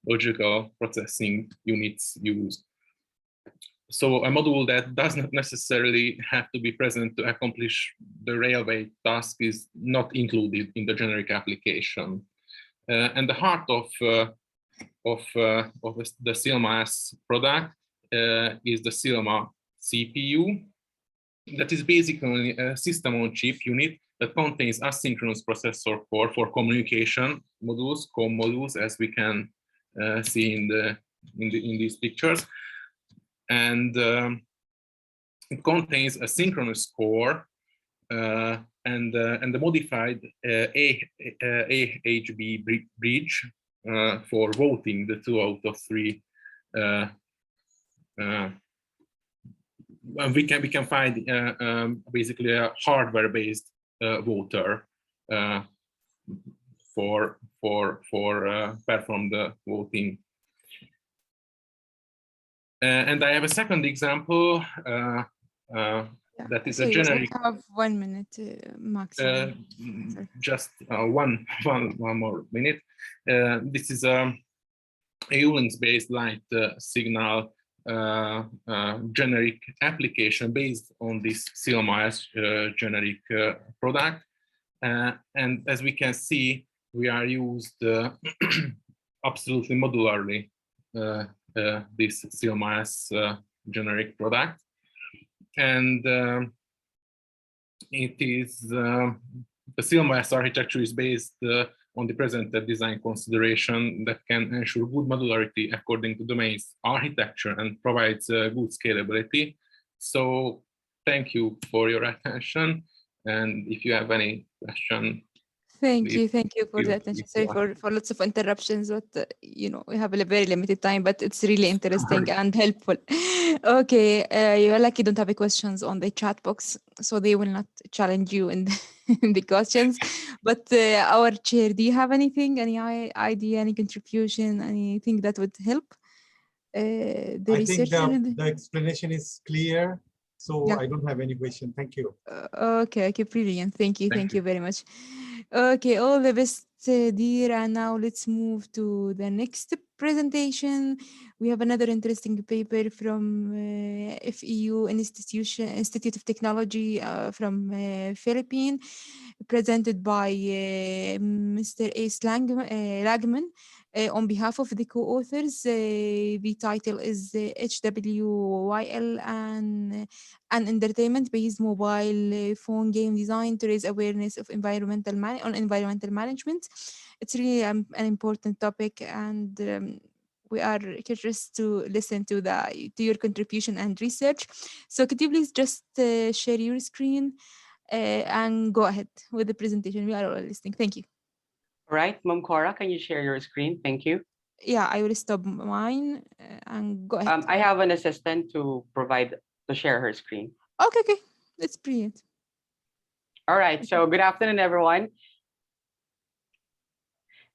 logical processing units used. So a module that does not necessarily have to be present to accomplish the railway task is not included in the generic application. And the heart of the SILMA-S product is the SILMA CPU. That is basically a system-on-chip unit that contains asynchronous processor core for communication modules, COM modules, as we can see in these pictures, and it contains a synchronous core and the modified AHB bridge for voting the 2 out of 3. We can find basically a hardware-based voter for perform the voting. And I have a second example that is a generic. We have 1 minute maximum. Just one more minute. This is a ULINX-based light signal generic application based on this SILMA-S generic product. And as we can see, we are used absolutely modularly this SILMA-S generic product. And it is the SILMA-S architecture is based on the presented design consideration that can ensure good modularity according to domain's architecture and provides good scalability. So thank you for your attention. And if you have any question, Thank you for the attention. Sorry for lots of interruptions, but you know, we have a very limited time, but it's really interesting and helpful. Okay, you're lucky don't have any questions on the chat box, so they will not challenge you in in the questions. But our chair, do you have anything, any idea, any contribution, anything that would help the researcher? I think the explanation is clear, so yeah. I don't have any question. Thank you. Okay, brilliant. Thank you very much. Okay, all the best, dear. And now let's move to the next presentation. We have another interesting paper from FEU Institute of Technology from Philippines, presented by Mr. Ace Lagman. On behalf of the co-authors, the title is HWYL and entertainment-based mobile phone game design to raise awareness of environmental management. It's really an important topic, and we are curious to listen to your contribution and research. So could you please just share your screen and go ahead with the presentation? We are all listening. Thank you. All right, Ma'am Cora, can you share your screen? Thank you. Yeah, I will stop mine and go ahead. I have an assistant to share her screen. Okay, that's brilliant. All right, so good afternoon, everyone.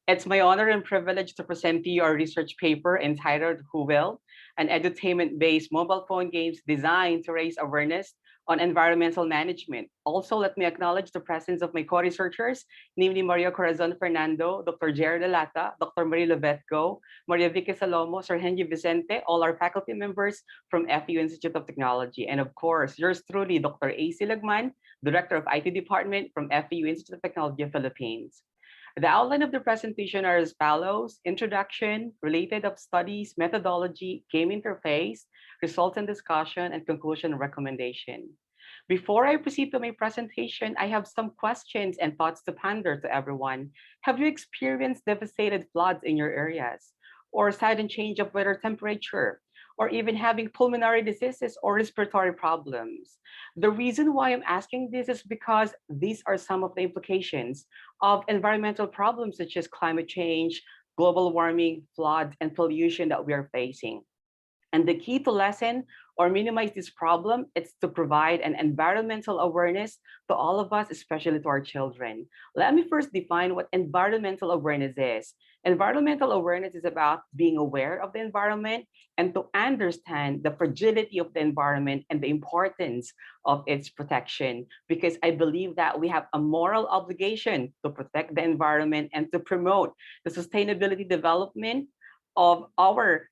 It's my honor and privilege to present to you our research paper entitled Who Will? An edutainment-based mobile phone games designed to raise awareness on environmental management. Also, let me acknowledge the presence of my co-researchers, namely Maria Corazon Fernando, Dr. Jerry Delata, Dr. Marie Levetgo, Maria Vicky Salomo, Sir Henry Vicente, all our faculty members from FEU Institute of Technology. And of course, yours truly, Dr. A.C. Lagman, Director of IT Department from FEU Institute of Technology of Philippines. The outline of the presentation are as follows: introduction, related of studies, methodology, game interface, results and discussion, and conclusion and recommendation. Before I proceed to my presentation, I have some questions and thoughts to ponder to everyone. Have you experienced devastated floods in your areas, or sudden change of weather temperature, or even having pulmonary diseases or respiratory problems? The reason why I'm asking this is because these are some of the implications of environmental problems such as climate change, global warming, floods, and pollution that we are facing. And the key to lessen or minimize this problem is to provide an environmental awareness to all of us, especially to our children. Let me first define what environmental awareness is. Environmental awareness is about being aware of the environment and to understand the fragility of the environment and the importance of its protection. Because I believe that we have a moral obligation to protect the environment and to promote the sustainability development of our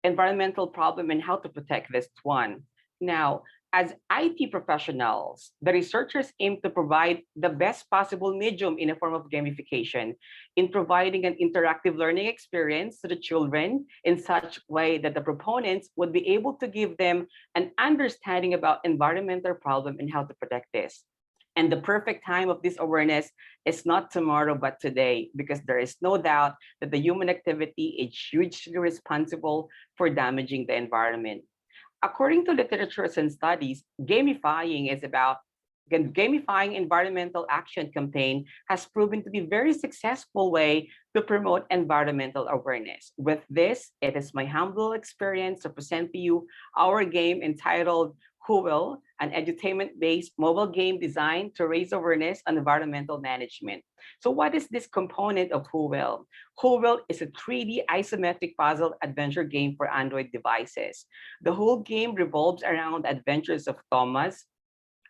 environmental problem and how to protect this one. Now, as IT professionals, the researchers aim to provide the best possible medium in a form of gamification in providing an interactive learning experience to the children in such way that the proponents would be able to give them an understanding about environmental problem and how to protect this. And the perfect time of this awareness is not tomorrow, but today, because there is no doubt that the human activity is hugely responsible for damaging the environment. According to literatures and studies, gamifying environmental action campaign has proven to be a very successful way to promote environmental awareness. With this, it is my humble experience to present to you our game entitled Who Will, an edutainment-based mobile game designed to raise awareness on environmental management. So what is this component of Who Will? Who Will is a 3D isometric puzzle adventure game for Android devices. The whole game revolves around adventures of Thomas,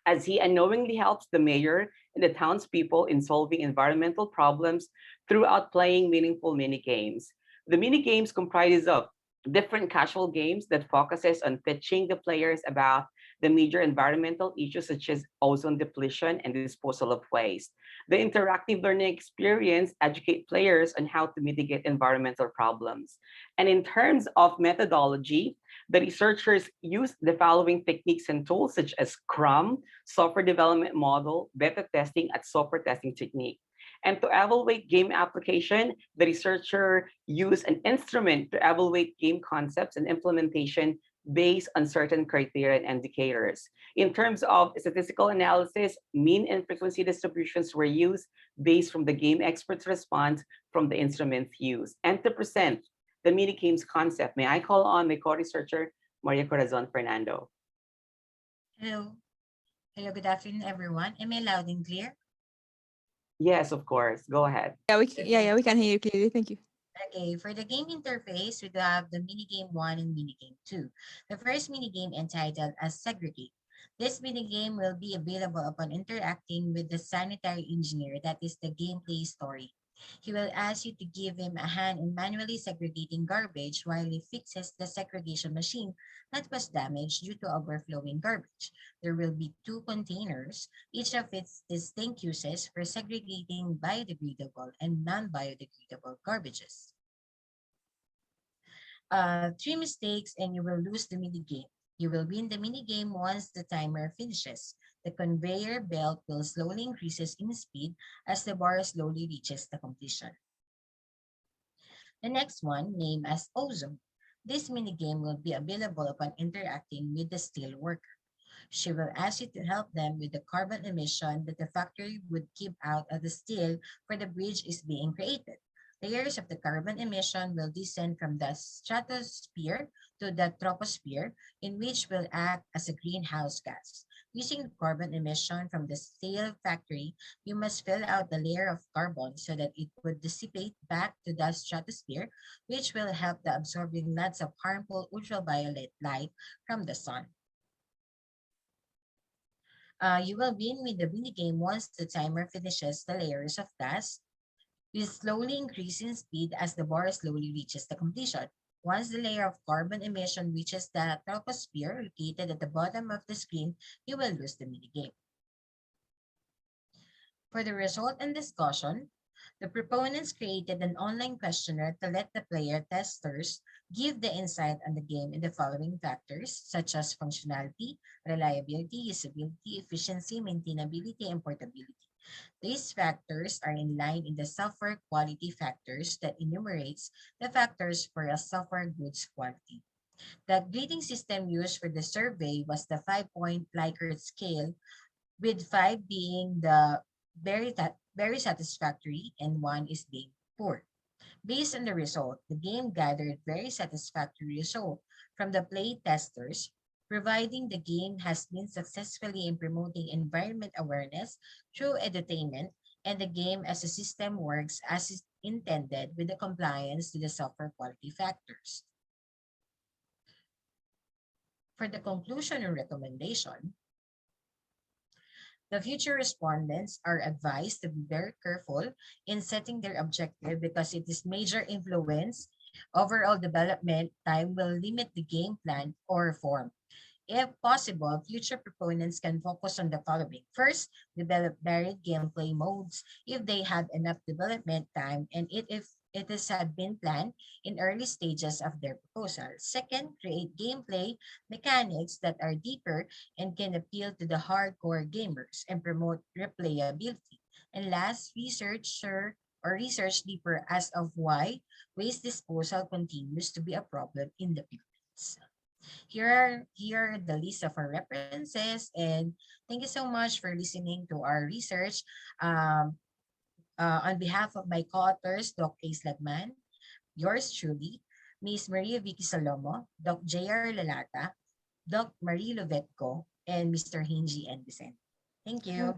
as he unknowingly helps the mayor and the townspeople in solving environmental problems throughout playing meaningful mini games. The mini games comprises of different casual games that focuses on teaching the players about the major environmental issues such as ozone depletion and disposal of waste. The interactive learning experience educate players on how to mitigate environmental problems. And in terms of methodology, the researchers used the following techniques and tools such as Scrum, software development model, beta testing, and software testing technique. And to evaluate game application, the researcher used an instrument to evaluate game concepts and implementation based on certain criteria and indicators. In terms of statistical analysis, mean and frequency distributions were used based from the game expert's response from the instruments used. And to present the mini games concept, may I call on my co-researcher, Maria Corazon Fernando. Hello. Hello, good afternoon, everyone. Am I loud and clear? Yes, of course. Go ahead. Yeah, we can hear you clearly. Thank you. Okay, for the game interface, we do have the minigame 1 and minigame 2. The first minigame entitled as Segregate. This minigame will be available upon interacting with the sanitary engineer, that is the gameplay story. He will ask you to give him a hand in manually segregating garbage while he fixes the segregation machine that was damaged due to overflowing garbage. There will be 2 containers, each of its distinct uses for segregating biodegradable and non-biodegradable garbages. 3 mistakes and you will lose the mini game. You will win the mini game once the timer finishes. The conveyor belt will slowly increases in speed as the bar slowly reaches the completion. The next one, named as Ozone. This mini game will be available upon interacting with the steel worker. She will ask you to help them with the carbon emission that the factory would keep out of the steel for the bridge is being created. Layers of the carbon emission will descend from the stratosphere to the troposphere, in which will act as a greenhouse gas. Using the carbon emission from the steel factory, you must fill out the layer of carbon so that it would dissipate back to the stratosphere, which will help the absorbing lots of harmful ultraviolet light from the sun. You will win with the mini game once the timer finishes the layers of gas, will slowly increase in speed as the bar slowly reaches the completion. Once the layer of carbon emission reaches the troposphere located at the bottom of the screen, you will lose the minigame. For the result and discussion, the proponents created an online questionnaire to let the player testers give the insight on the game in the following factors, such as functionality, reliability, usability, efficiency, maintainability, and portability. These factors are in line in the software quality factors that enumerates the factors for a software goods quality. The grading system used for the survey was the 5-point Likert scale, with 5 being the very satisfactory and 1 is being poor. Based on the result, the game gathered very satisfactory result from the play testers, providing the game has been successfully in promoting environment awareness through edutainment, and the game as a system works as is intended with the compliance to the software quality factors. For the conclusion and recommendation, the future respondents are advised to be very careful in setting their objective because it is major influence Overall development time will limit the game plan or form. If possible, future proponents can focus on the following. First, develop varied gameplay modes if they have enough development time and if it has had been planned in early stages of their proposal. Second, create gameplay mechanics that are deeper and can appeal to the hardcore gamers and promote replayability. And last, research deeper as of why waste disposal continues to be a problem in the Philippines. Here are the list of our references, and thank you so much for listening to our research. Um, on behalf of my co-authors, Doc Ace Lagman, yours truly, Miss Maria Vicky Salomo, Doc J.R. Lalata, Doc Marie Lovetco, and Mr. Hinji and Vicente. Thank you.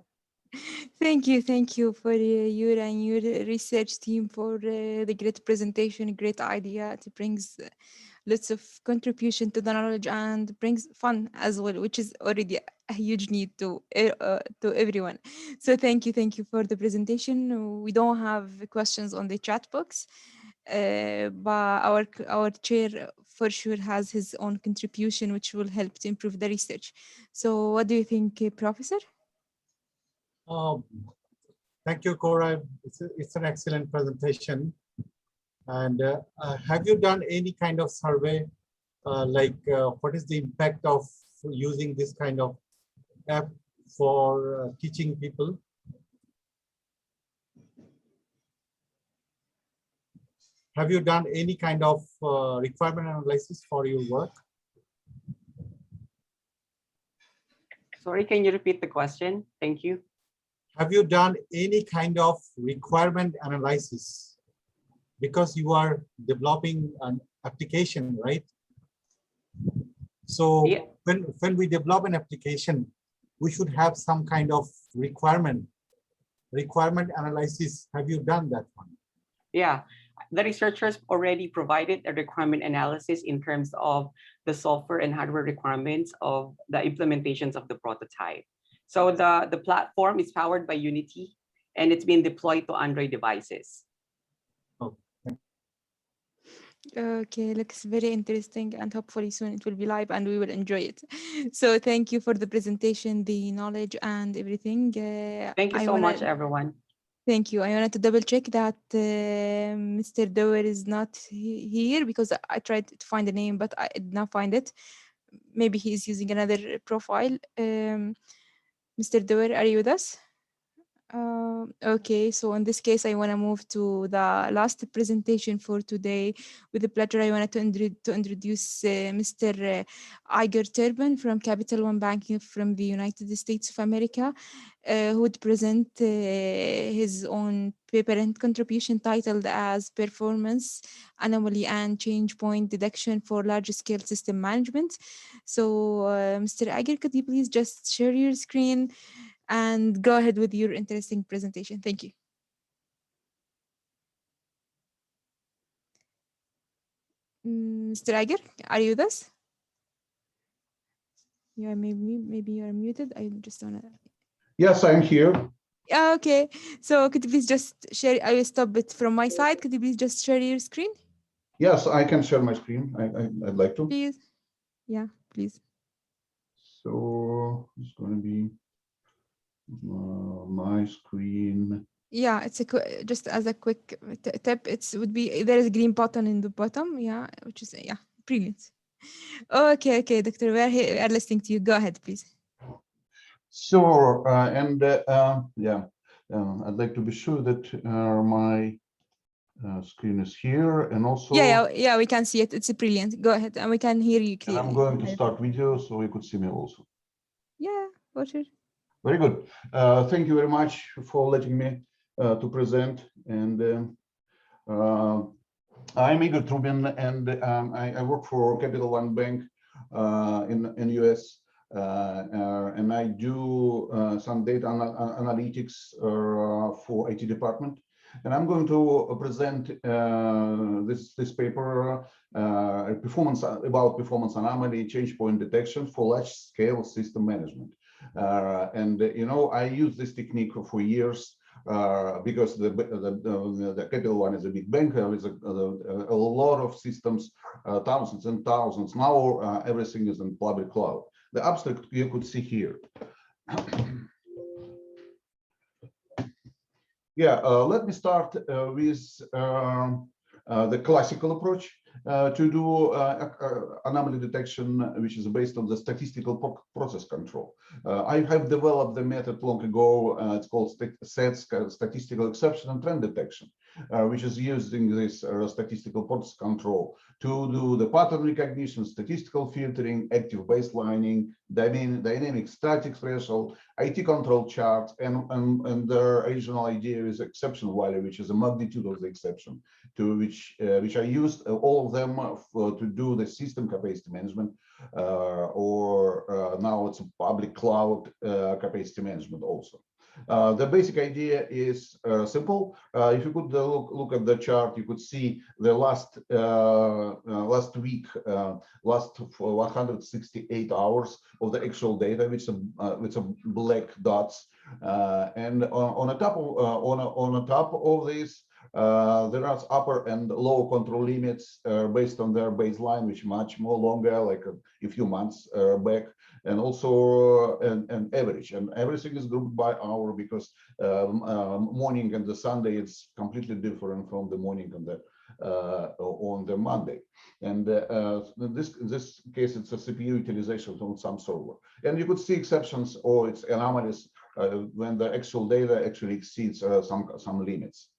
Thank you for your and your research team for the great presentation, great idea. It brings lots of contribution to the knowledge and brings fun as well, which is already a huge need to everyone. So thank you for the presentation. We don't have questions on the chat box, but our chair for sure has his own contribution, which will help to improve the research. So what do you think, Professor? Um, Thank you, Cora. It's an excellent presentation. And have you done any kind of survey, what is the impact of using this kind of app for teaching people? Have you done any kind of requirement analysis for your work? Sorry, can you repeat the question? Thank you. Have you done any kind of requirement analysis? Because you are developing an application, right? So Yeah. when we develop an application, we should have some kind of requirement analysis. Have you done that one? Yeah, the researchers already provided a requirement analysis in terms of the software and hardware requirements of the implementations of the prototype. So the platform is powered by Unity and it's been deployed to Android devices. Okay, looks very interesting, and hopefully soon it will be live and we will enjoy it. So thank you for the presentation, the knowledge and everything. Thank you so much, everyone. Thank you. I wanted to double check that Mr. Dower is not here because I tried to find the name, but I did not find it. Maybe he's using another profile. Mr. Dower, are you with us? Okay, so in this case, I want to move to the last presentation for today. With the pleasure, I wanted to introduce Mr. Iger Turban from Capital One Bank from the United States of America, who would present his own paper and contribution titled as Performance, Anomaly, and Change Point Detection for Large-Scale System Management. So, Mr. Iger, could you please just share your screen and go ahead with your interesting presentation. Thank you. Mr. Iger, are you with us? Yeah, maybe you are muted. I just wanna. Yes, I'm here. Okay, so could you please just share? I will stop it from my side. Could you please just share your screen? Yes, I can share my screen. I'd like to. Please. Yeah, please. So it's going to be my screen. Yeah, it's just as a quick tip. Would be there is a green button in the bottom. Yeah, which is brilliant. Okay, Doctor, we are listening to you. Go ahead, please. Sure, I'd like to be sure that my screen is here, and also yeah, we can see it. It's brilliant. Go ahead, and we can hear you clearly. I'm going to start video so you could see me also. Yeah, for sure. Very good. Thank you very much for letting me to present. And I'm Igor Trubin, and I work for Capital One Bank in US, and I do some data analytics for IT department. And I'm going to present this paper about performance anomaly, change point detection for large-scale system management. And you know, I use this technique for years because the Capital One is a big bank with a lot of systems, thousands and thousands. Now everything is in public cloud. The abstract you could see here. Yeah, let me start with the classical approach to do anomaly detection, which is based on the statistical process control. I have developed the method long ago. It's called SETS, statistical exception and trend detection, which is using this statistical process control to do the pattern recognition, statistical filtering, active baselining, dynamic static threshold, IT control charts, and the original idea is exception value, which is the magnitude of the exception, to which I used all of them to do the system capacity management, or now it's a public cloud capacity management also. The basic idea is simple. If you could look at the chart, you could see the last week, last 168 hours of the actual data with some black dots, and on the top of this, there are upper and lower control limits based on their baseline, which much more longer, like a few months back, and also an average. And everything is grouped by hour because morning and the Sunday is completely different from the morning on the Monday. And in this case, it's a CPU utilization on some server. And you could see exceptions or it's anomalies when the actual data actually exceeds some limits.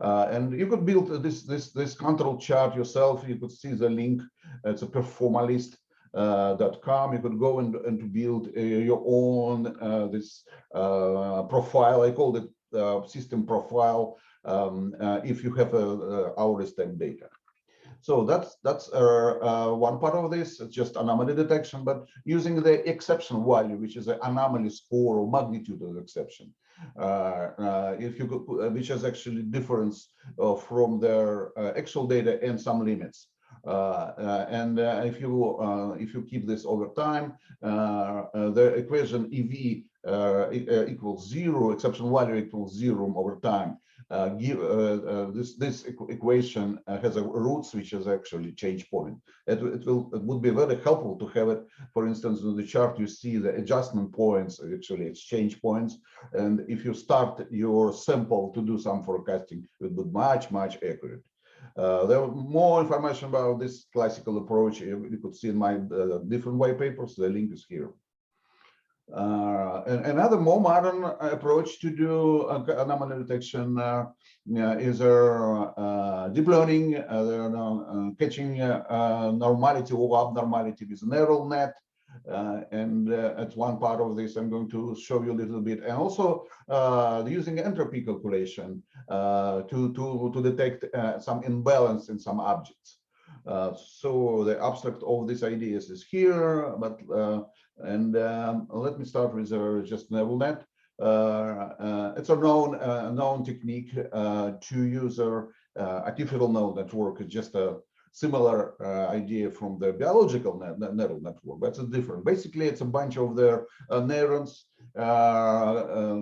And you could build this control chart yourself. You could see the link. It's a performalist.com. You could go and to build your own this profile. I call it system profile if you have hourly stamp data. So that's one part of this. It's just anomaly detection, but using the exception value, which is an anomaly score or magnitude of the exception. If you could, which is actually difference from their actual data and some limits. If you keep this over time, the equation EV equals 0, exception value equals 0 over time. This equation has a roots, which is actually change point. It would be very helpful to have it. For instance, on the chart, you see the adjustment points, actually it's change points. And if you start your sample to do some forecasting, it would be much accurate. There are more information about this classical approach. You could see in my different white papers. The link is here. And another more modern approach to do anomaly detection is deep learning, catching normality or abnormality with neural net. And at one part of this, I'm going to show you a little bit, and also using entropy calculation to detect some imbalance in some objects. So the abstract of these ideas is here, but let me start with just neural net. It's a known technique to use artificial neural network. It's just a similar idea from the biological neural network, but it's different. Basically, it's a bunch of their neurons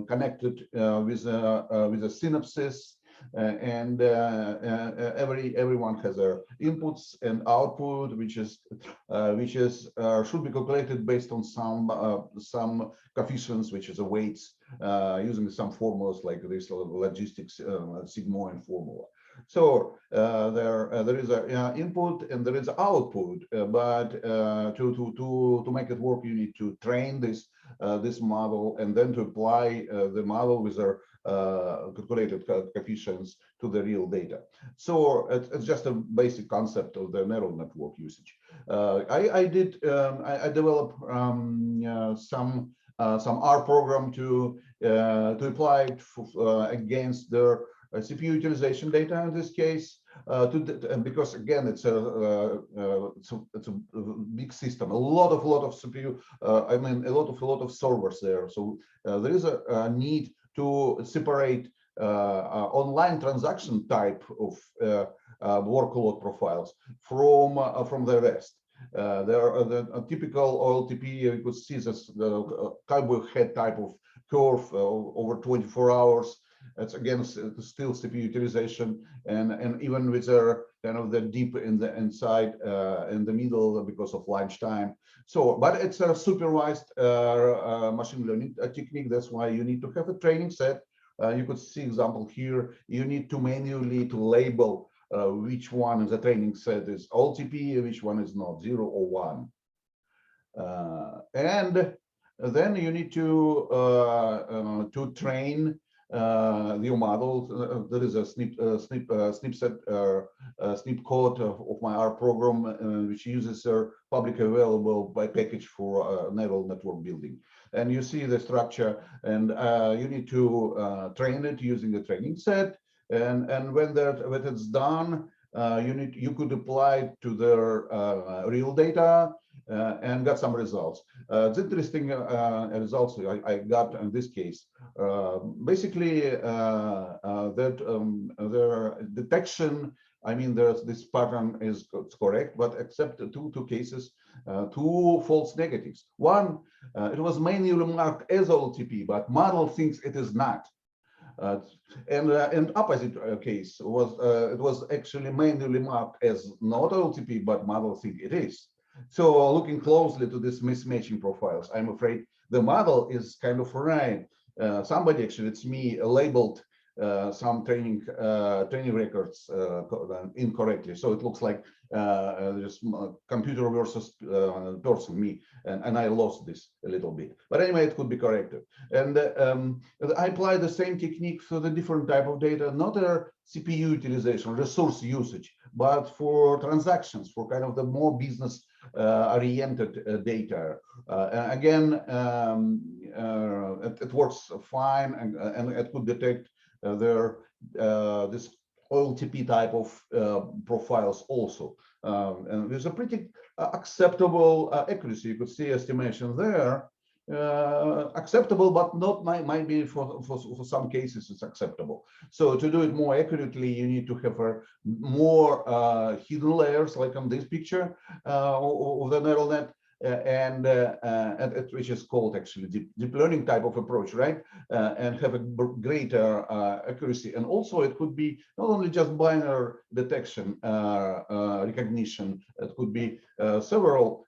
connected with a synapses. And everyone has their inputs and output, which should be calculated based on some coefficients, which is a weights, using some formulas like this logistics sigmoid formula. So there is an input and there is output, but to make it work, you need to train this model and then to apply the model with their calculated coefficients to the real data. So it's just a basic concept of the neural network usage. I developed some R program to apply it against their CPU utilization data in this case, because again it's a big system, a lot of CPU. I mean a lot of servers there. So there is a need to separate online transaction type of workload profiles from the rest. There are the typical OLTP. You could see this the cowboy head type of curve over 24 hours. It's again still CPU utilization, and even with the kind of the deep in the inside in the middle because of lunchtime. So, but it's a supervised machine learning technique. That's why you need to have a training set. You could see example here. You need to manually to label which one in the training set is OLTP, which one is not, 0 or 1. And then you need to train your model. There is a snip code of my R program which uses a public available by package for neural network building. And you see the structure, and you need to train it using a training set. And when it's done, you could apply it to the real data and got some results. It's interesting results I got in this case. Basically, that their detection, I mean, this pattern is correct, but except two cases, two false negatives. One, it was manually marked as OLTP, but model thinks it is not. And opposite case was it was actually manually marked as not OLTP, but model think it is. So looking closely to this mismatching profiles, I'm afraid the model is kind of right. Somebody, actually, it's me, labeled some training records incorrectly. So it looks like just computer versus person, me, and I lost this a little bit. But anyway, it could be corrected. And I apply the same technique for the different type of data, not a CPU utilization, resource usage, but for transactions, for kind of the more business oriented data. Again, it works fine, and it could detect this OLTP type of profiles also. And there's a pretty acceptable accuracy. You could see estimation there. Acceptable, but not might be for some cases it's acceptable. So to do it more accurately, you need to have more hidden layers, like on this picture of the neural net, and which is called actually deep learning type of approach, right? And have a greater accuracy. And also it could be not only just binary detection recognition, it could be several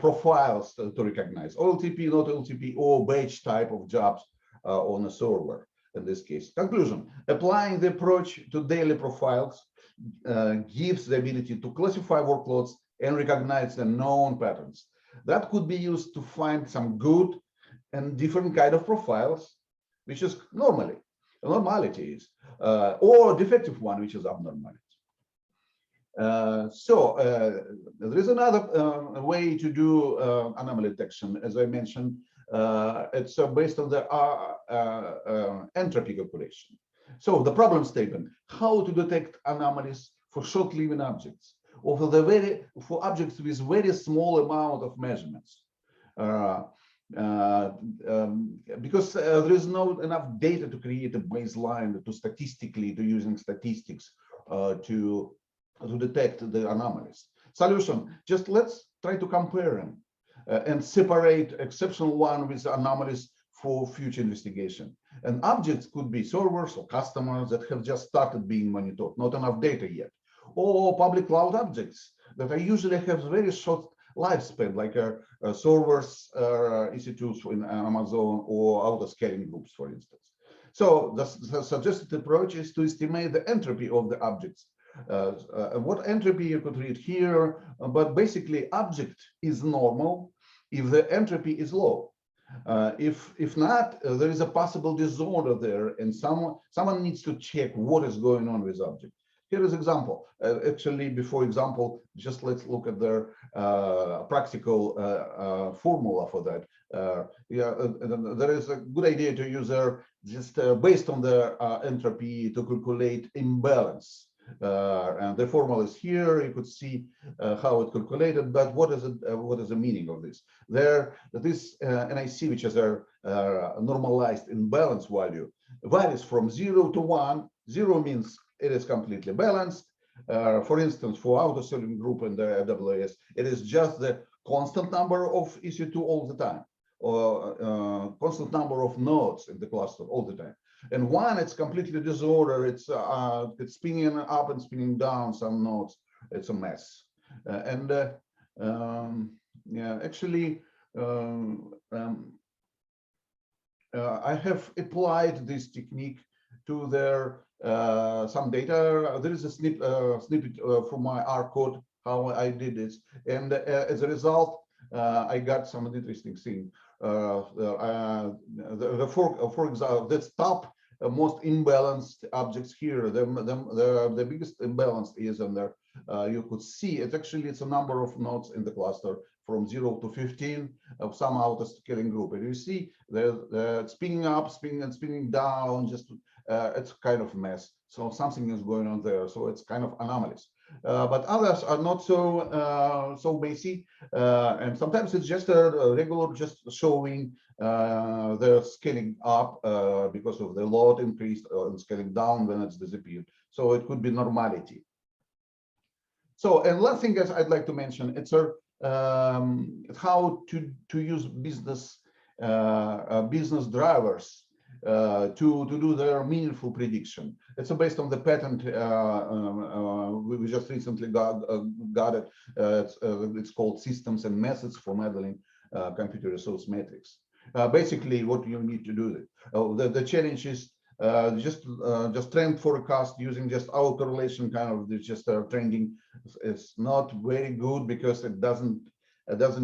profiles to recognize OLTP, not OLTP, or batch type of jobs on a server in this case. Conclusion: applying the approach to daily profiles gives the ability to classify workloads and recognize the known patterns that could be used to find some good and different kind of profiles, which is normality is, or defective one, which is abnormality. So there is another way to do anomaly detection, as I mentioned. It's based on the entropy calculation. So the problem statement: how to detect anomalies for short-living objects, or for objects with very small amount of measurements. Because there is not enough data to create a baseline to using statistics to detect the anomalies. Solution: just let's try to compare them and separate exceptional one with anomalies for future investigation. And objects could be servers or customers that have just started being monitored, not enough data yet, or public cloud objects that I usually have very short lifespan, like servers, EC2s in Amazon, or auto-scaling groups, for instance. So the suggested approach is to estimate the entropy of the objects. What entropy you could read here, but basically object is normal if the entropy is low. If not, there is a possible disorder there, and someone needs to check what is going on with object. Here is example. Actually, before example, just let's look at their practical formula for that. There is a good idea to use just based on the entropy to calculate imbalance. And the formula is here. You could see how it calculated, but what is it? What is the meaning of this? This NIC, which is a normalized imbalance value, varies from 0 to 1. 0 means it is completely balanced. For instance, for auto-scaling group in the WS, it is just the constant number of EC2 all the time, or constant number of nodes in the cluster all the time. And one, it's completely disorder. It's spinning up and spinning down some nodes. It's a mess. Yeah, actually, I have applied this technique to their some data. There is a snippet from my R code how I did this, and as a result, I got some interesting thing. For example, the top most imbalanced objects here. The biggest imbalance is on there. You could see it's a number of nodes in the cluster from 0 to 15 of some auto-scaling group, and you see they're spinning up, spinning and spinning down. Just it's kind of mess. So something is going on there. So it's kind of anomalous. But others are not so basic, and sometimes it's just a regular, just showing they're scaling up because of the load increased, and scaling down when it's disappeared. So it could be normality. So, and last thing I'd like to mention, it's how to use business drivers to do their meaningful prediction. It's based on the patent we just recently got it. It's called Systems and Methods for Modeling Computer Resource Metrics. Basically, what you need to do. The challenge is just trend forecast using just autocorrelation kind of just trending. It's not very good because it doesn't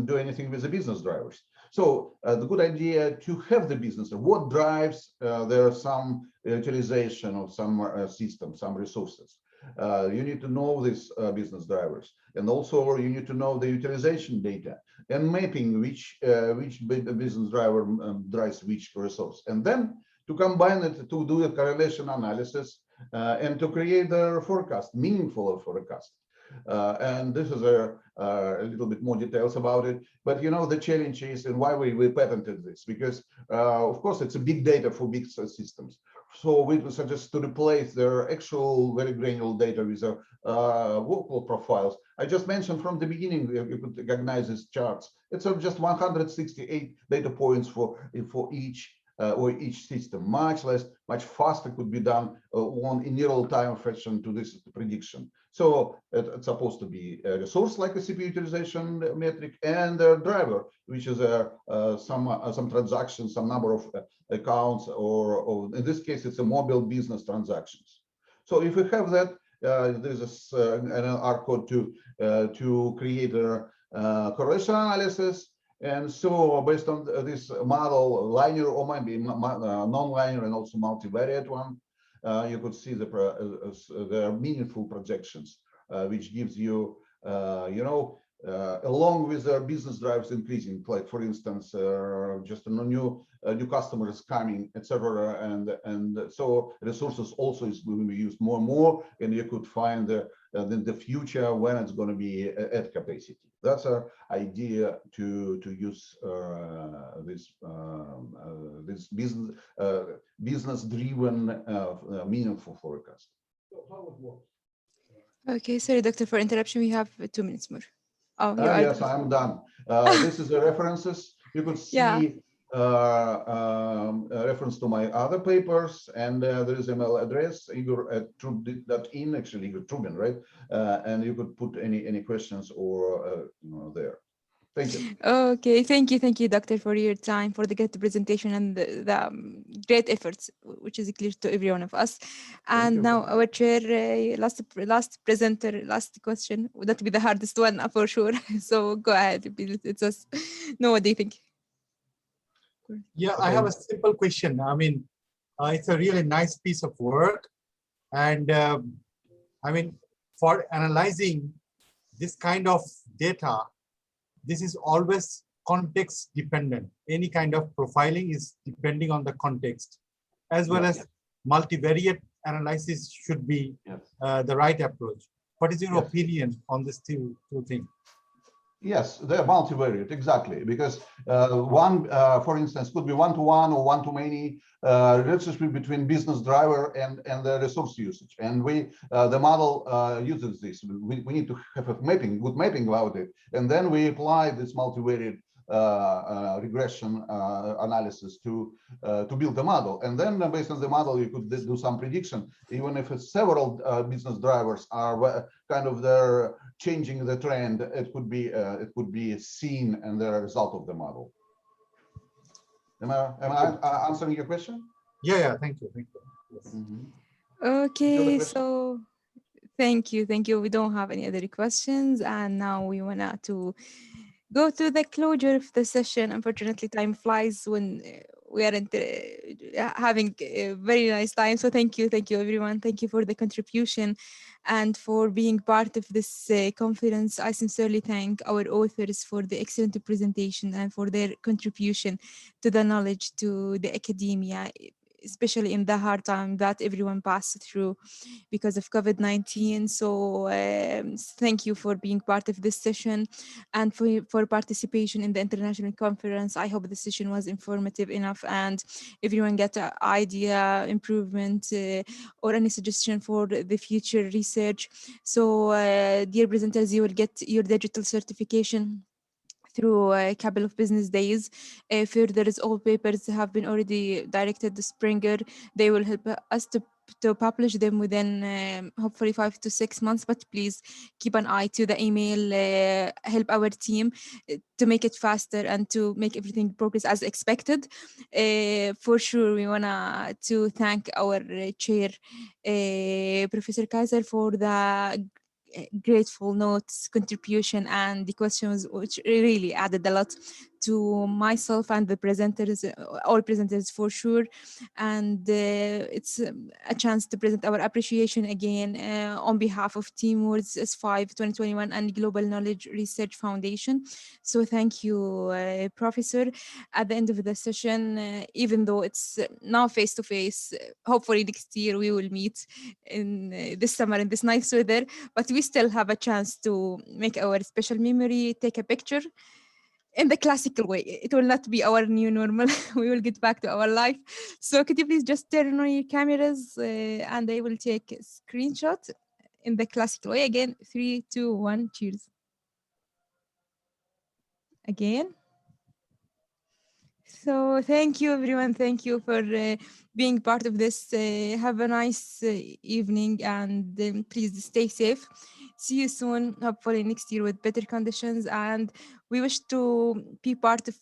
do anything with the business drivers. So the good idea to have the business, what drives there some utilization of some systems, some resources. You need to know these business drivers, and also you need to know the utilization data and mapping which business driver drives which resource, and then to combine it to do a correlation analysis and to create a forecast, meaningful forecast. And this is a little bit more details about it, but you know the challenge is, and why we patented this, because of course it's a big data for big systems. So we suggest to replace their actual very granular data with workload profiles. I just mentioned from the beginning, you could recognize these charts. It's just 168 data points for each or each system. Much faster could be done in real time fashion to this prediction. So it's supposed to be a resource like a CPU utilization metric, and a driver, which is some transactions, some number of accounts, or in this case, it's a mobile business transactions. So if we have that, there's an R code to create a correlation analysis. And so based on this model, linear or maybe non-linear and also multivariate one, you could see the meaningful projections, which gives you, along with their business drivers increasing, like for instance, just a new customers coming, etc. And so resources also is going to be used more and more, and you could find the future when it's going to be at capacity. That's our idea to use this business-driven meaningful forecast. So how it works? Okay, sorry, Doctor, for interruption. We have 2 minutes more. Oh, you are yes, done. I'm done. This is the references. You could see reference to my other papers, and there is email address, igor@trub.in, actually Igor Trubin, right? And you could put any questions or there. Thank you. Okay, thank you, Doctor, for your time, for the great presentation and the great efforts, which is clear to every one of us. And now our chair, last presenter, last question. That will be the hardest one for sure. So go ahead, it's us. No, what do you think? Yeah, I have a simple question. I mean, it's a really nice piece of work. And I mean, for analyzing this kind of data, this is always context dependent. Any kind of profiling is depending on the context, as well as multivariate analysis should be the right approach. What is your opinion on this two things? Yes, they're multivariate, exactly, because one, for instance, could be one-to-one or one-to-many relationship between business driver and the resource usage. And the model uses this. We need to have a good mapping about it. And then we apply this multivariate regression analysis to build a model. And then based on the model, you could do some prediction, even if it's several business drivers are kind of they're changing the trend, it could be seen in the result of the model. Am I answering your question? Yeah, thank you. Yes. Okay, so thank you. We don't have any other questions, and now we wanna to go to the closure of the session. Unfortunately, time flies when we aren't having a very nice time. So thank you everyone. Thank you for the contribution and for being part of this conference. I sincerely thank our authors for the excellent presentation and for their contribution to the knowledge, to the academia, especially in the hard time that everyone passed through because of COVID-19. So thank you for being part of this session and for participation in the international conference. I hope the session was informative enough and everyone got an idea, improvement, or any suggestion for the future research. So dear presenters, you will get your digital certification through a couple of business days. Further, all papers have been already directed to Springer. They will help us to publish them within hopefully 5 to 6 months, but please keep an eye to the email, help our team to make it faster and to make everything progress as expected. For sure, we wanna to thank our chair, Professor Kaiser, for the grateful notes, contribution, and the questions, which really added a lot to myself and the presenters, all presenters for sure. And it's a chance to present our appreciation again on behalf of Team Words S5 2021 and Global Knowledge Research Foundation. So thank you, Professor. At the end of the session, even though it's now face-to-face, hopefully next year we will meet in this summer in this nice weather, but we still have a chance to make our special memory, take a picture in the classical way. It will not be our new normal. We will get back to our life. So could you please just turn on your cameras and I will take a screenshot in the classical way. Again, 3, 2, 1, cheers. Again. So thank you, everyone. Thank you for being part of this. Have a nice evening and please stay safe. See you soon, hopefully next year with better conditions. And we wish to be part of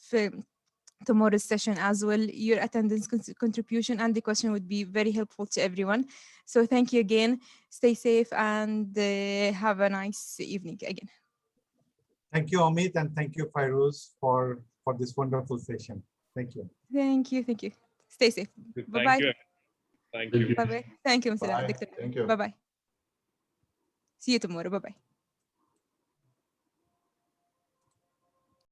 tomorrow's session as well. Your attendance, contribution, and the question would be very helpful to everyone. So thank you again. Stay safe and have a nice evening again. Thank you, Amit, and thank you, Fairuz, for this wonderful session. Thank you. Thank you. Stay safe. Bye-bye. Thank you. Bye-bye. Thank you, Mr. Bye. Doctor. Thank you. Bye-bye. See you tomorrow. Bye-bye.